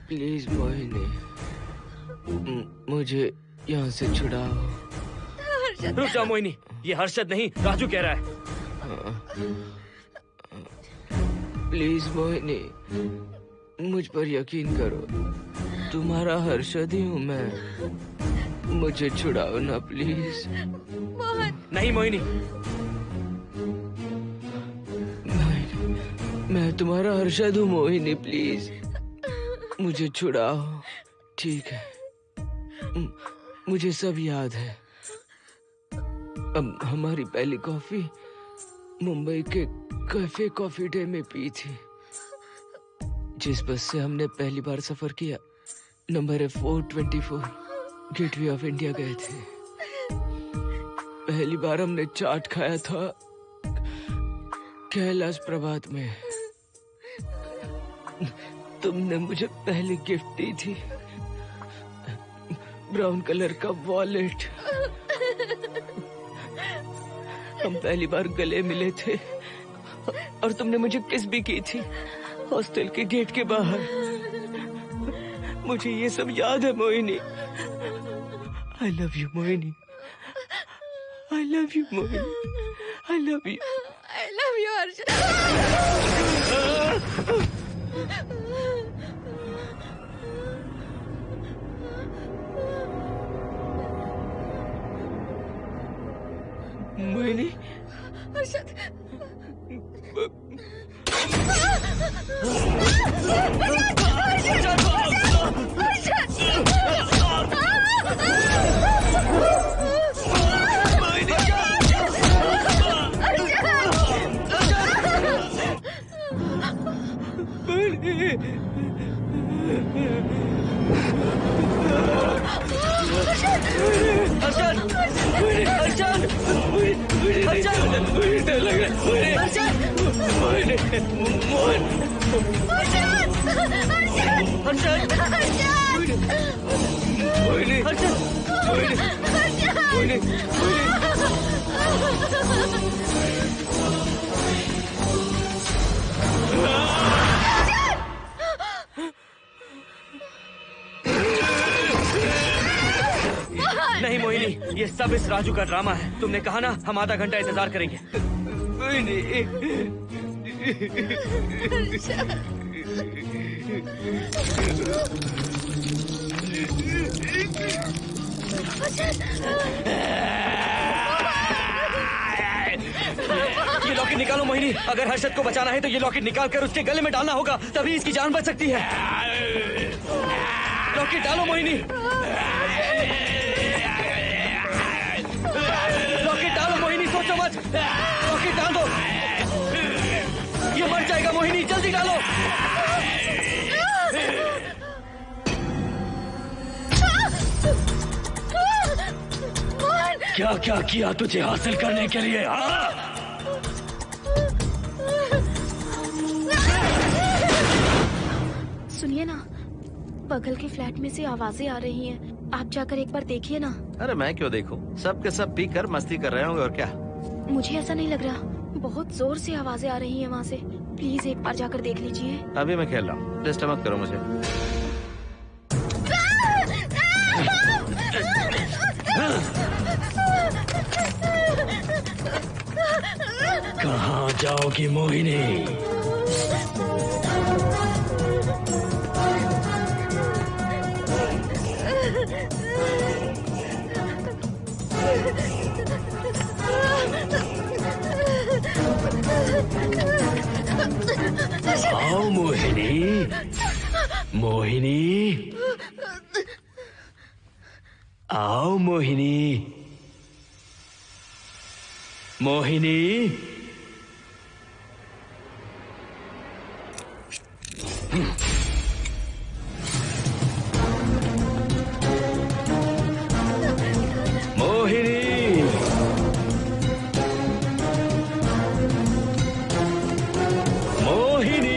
प्लीज मोहिनी, मुझे यहाँ से छुड़ाओ। रुक जाओ मोहिनी, ये हर्षद नहीं राजू कह रहा है। प्लीज मोहिनी, मुझ पर यकीन करो, तुम्हारा हर्षद ही हूँ मैं। मुझे छुड़ाओ ना प्लीज। मोहन। नहीं मोहिनी, मैं तुम्हारा हर्षद हूँ मोहिनी, प्लीज मुझे छुड़ाओ। ठीक है, मुझे सब याद है। अब हमारी पहली कॉफी मुंबई के कैफे कॉफी डे में पी थी। जिस बस से हमने पहली बार सफर किया, नंबर है 424, गेटवे ऑफ इंडिया गए थे। पहली बार हमने चाट खाया था कैलाश प्रभात में। तुमने मुझे पहली गिफ्ट दी थी, ब्राउन कलर का वॉलेट। हम पहली बार गले मिले थे और तुमने मुझे किस भी की थी हॉस्टल के गेट के बाहर। मुझे ये सब याद है Mohini. I love you Mohini, I love you Mohini, I love you, I love you Harshad. Mohini, Harshad, नहीं मोहिनी, ये सब इस राजू का ड्रामा है। तुमने कहा ना हम आधा घंटा इंतजार करेंगे। ये लॉकेट निकालो मोहिनी। अगर हर्षद को बचाना है तो ये लॉकेट निकाल कर उसके गले में डालना होगा, तभी इसकी जान बच सकती है। लॉकेट डालो मोहिनी। लॉकेट डालो मोहिनी, सोचो मत। लॉकेट डाल दो। ये मर जाएगा मोहिनी, जल्दी डालो। क्या क्या किया तुझे हासिल करने के लिए? सुनिए ना, बगल के फ्लैट में से आवाजें आ रही हैं। आप जाकर एक बार देखिए ना। अरे मैं क्यों देखूं? सब के सब पी कर मस्ती कर रहे होंगे और क्या। मुझे ऐसा नहीं लग रहा, बहुत जोर से आवाजें आ रही हैं वहाँ से। प्लीज एक बार जाकर देख लीजिए। अभी मैं खेल रहा हूँ, डिस्टर्ब मत करो मुझे। कहाँ जाओगी मोहिनी? आओ मोहिनी, मोहिनी, आओ मोहिनी, मोहिनी। मोहिनी, मोहिनी।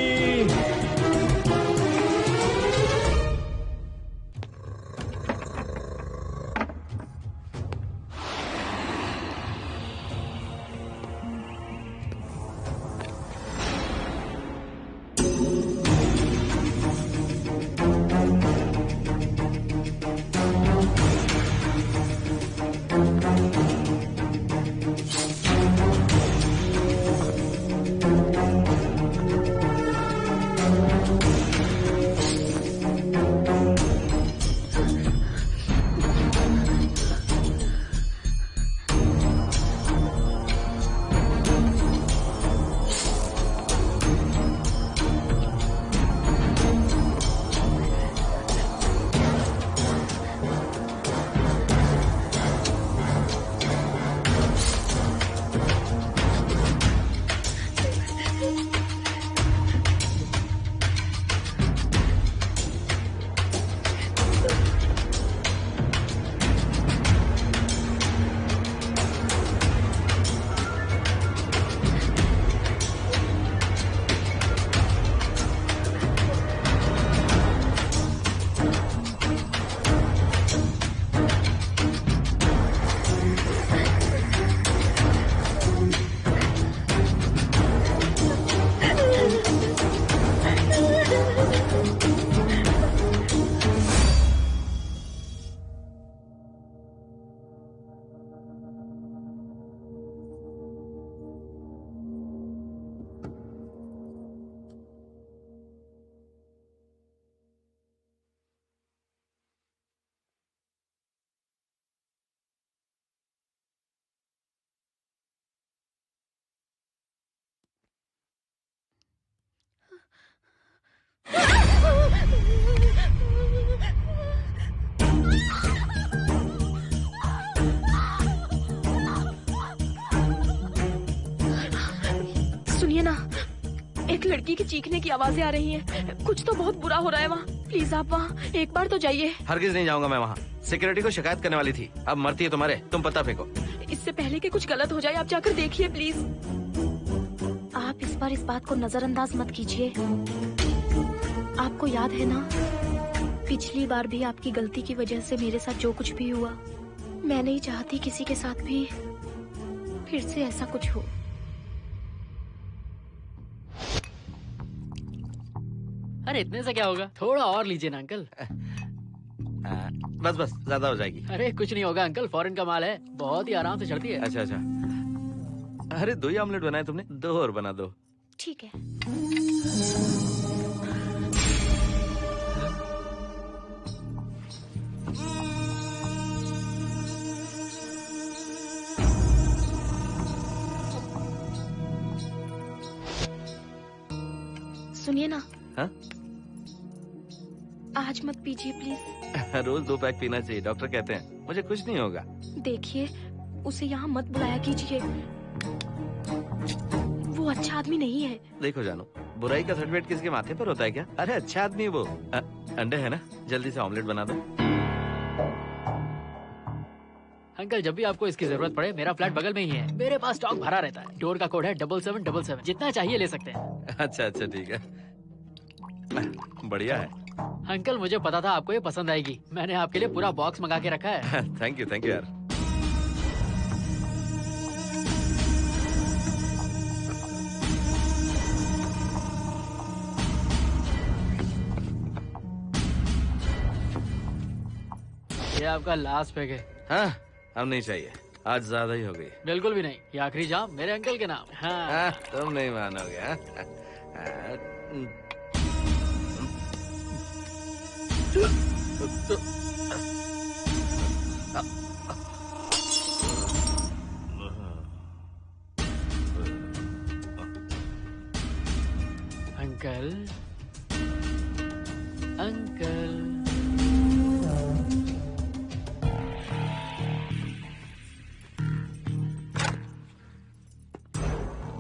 सुनिए ना, एक लड़की की चीखने की आवाजें आ रही हैं। कुछ तो बहुत बुरा हो रहा है वहाँ। प्लीज आप वहाँ एक बार तो जाइए। हरगिज नहीं जाऊंगा मैं वहाँ। सिक्योरिटी को शिकायत करने वाली थी, अब मरती है तुम्हारे, तुम पता फेंको। इससे पहले कि कुछ गलत हो जाए आप जाकर देखिए प्लीज। आप इस बार इस बात को नजरअंदाज मत कीजिए। आपको याद है ना, पिछली बार भी आपकी गलती की वजह से मेरे साथ जो कुछ भी हुआ, मैं नहीं चाहती किसी के साथ भी फिर से ऐसा कुछ हो। अरे इतने से क्या होगा, थोड़ा और लीजिए ना अंकल। बस बस, ज्यादा हो जाएगी। अरे कुछ नहीं होगा अंकल, फॉरेन का माल है, बहुत ही आराम से चढ़ती है। अच्छा अच्छा। अरे 2 ही ऑमलेट बनाए तुमने, 2 और बना दो। ठीक है। हाँ? आज मत पीजिए प्लीज। रोज 2 पैक पीना चाहिए, डॉक्टर कहते हैं। मुझे कुछ नहीं होगा। देखिए, उसे यहाँ मत बुलाया कीजिए, वो अच्छा आदमी नहीं है। देखो जानू, बुराई का सर्टिफिकेट किसके माथे पर होता है क्या? अरे अच्छा आदमी वो। अंडे है ना, जल्दी से ऑमलेट बना दो। अंकल, जब भी आपको इसकी जरूरत पड़े, मेरा फ्लैट बगल में ही है। मेरे पास स्टॉक भरा रहता है। डोर का कोड है 7777। जितना चाहिए ले सकते हैं। अच्छा अच्छा ठीक है, बढ़िया है। अंकल, मुझे पता था आपको ये पसंद आएगी। मैंने आपके लिए पूरा बॉक्स मंगा के रखा है। थैंक यू यार। ये आपका लास्ट पैक है। हाँ, अब नहीं चाहिए, आज ज्यादा ही हो गई। बिल्कुल भी नहीं, ये आखिरी जाम मेरे अंकल के नाम। हाँ। तुम नहीं मानोगे। Uncle, uncle,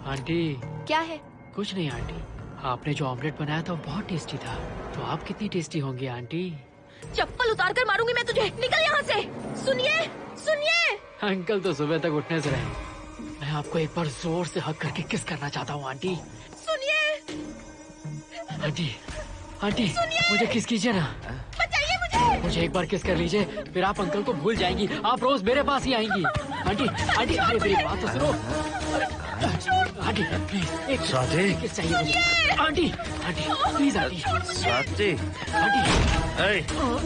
aunty. क्या है? कुछ नहीं आंटी, आपने जो ऑमलेट बनाया था वो बहुत टेस्टी था। तो आप कितनी टेस्टी होंगी आंटी? चप्पल उतार कर मारूंगी मैं तुझे। निकल यहाँ से। सुनिए, सुनिए। अंकल तो सुबह तक उठने से रहे। मैं आपको एक बार जोर से हक करके किस करना चाहता हूँ आंटी। सुनिए। आंटी, आंटी, मुझे किस कीजिए ना। बचाइए मुझे। मुझे एक बार किस कर लीजिए, फिर आप अंकल को भूल जाएंगी। आप रोज मेरे पास ही आएंगी। आंटी, आंटी, अरे मेरी बात तो सुनो। आंटी प्लीज, एक किस चाहिए मुझे। Aunty, aunty please aunty. Swati, aunty,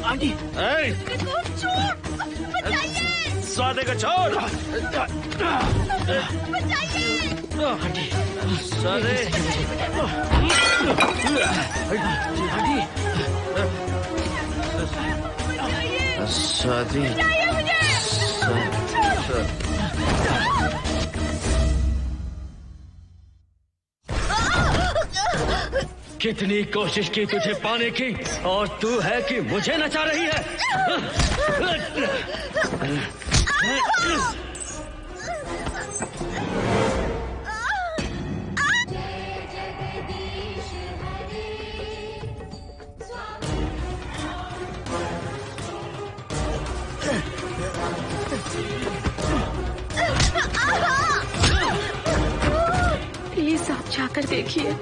aunty, Swati को छोड़। आंटी, स्वाति, स्वाति, कितनी कोशिश की तुझे पाने की, और तू है कि मुझे नचा रही है। प्लीज आप जाकर देखिए।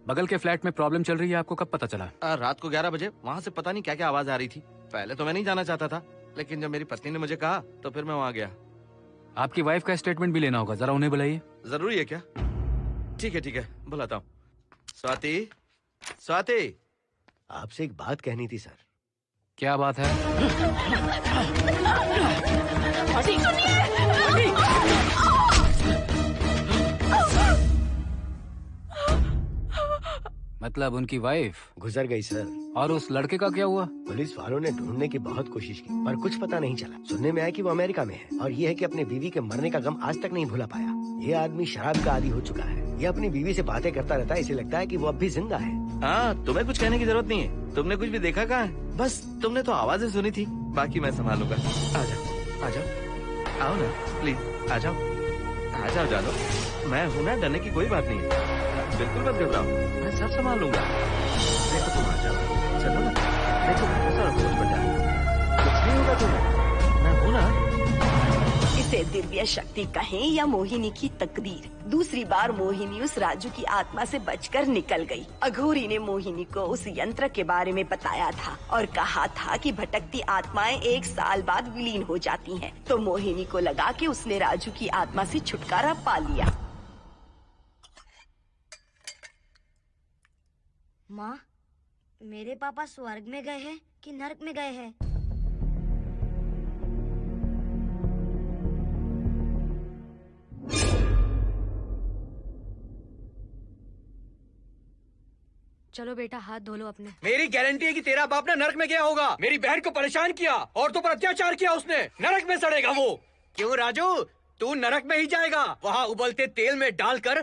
बगल के फ्लैट में प्रॉब्लम चल रही है, आपको कब पता चला? रात को 11 बजे वहाँ से पता नहीं क्या क्या आवाज आ रही थी। पहले तो मैं नहीं जाना चाहता था, लेकिन जब मेरी पत्नी ने मुझे कहा तो फिर मैं वहाँ गया। आपकी वाइफ का स्टेटमेंट भी लेना होगा, जरा उन्हें बुलाइए। जरूरी है क्या? ठीक है, बुलाता हूँ। स्वाति, स्वाति, आपसे एक बात कहनी थी सर। क्या बात है? मतलब उनकी वाइफ गुजर गई सर। और उस लड़के का क्या हुआ? पुलिस वालों ने ढूंढने की बहुत कोशिश की पर कुछ पता नहीं चला। सुनने में आया कि वो अमेरिका में है और ये है कि अपने बीवी के मरने का गम आज तक नहीं भुला पाया। ये आदमी शराब का आदी हो चुका है। ये अपनी बीवी से बातें करता रहता है, इसे लगता है कि वो अब भी जिंदा है। हाँ, तुम्हें कुछ कहने की जरूरत नहीं है। तुमने कुछ भी देखा कहाँ है? बस तुमने तो आवाजें सुनी थी, बाकी मैं संभालूंगा। आ जाओ, आओ ना प्लीज, आ जाओ जानो। मैं हूँ ना, डरने की कोई बात नहीं है। बिल्कुल मत घबराओ, मैं सब संभाल लूंगा। देखो तुम आ जाओ, चलो ना। देखो सारा बोझ बढ़ जाए, कुछ नहीं होगा तुम्हें, मैं हूँ ना। इसे दिव्य शक्ति कहें या मोहिनी की तकदीर, दूसरी बार मोहिनी उस राजू की आत्मा से बचकर निकल गई। अघोरी ने मोहिनी को उस यंत्र के बारे में बताया था और कहा था कि भटकती आत्माएं 1 साल बाद विलीन हो जाती हैं। तो मोहिनी को लगा कि उसने राजू की आत्मा से छुटकारा पा लिया। माँ, मेरे पापा स्वर्ग में गए हैं कि नरक में गए हैं? चलो बेटा, हाथ धो लो अपने। मेरी गारंटी है कि तेरा बाप ना नरक में गया होगा। मेरी बहन को परेशान किया, औरतों पर अत्याचार किया उसने। नरक में सड़ेगा वो। क्यों राजू, तू नरक में ही जाएगा। वहाँ उबलते तेल में डालकर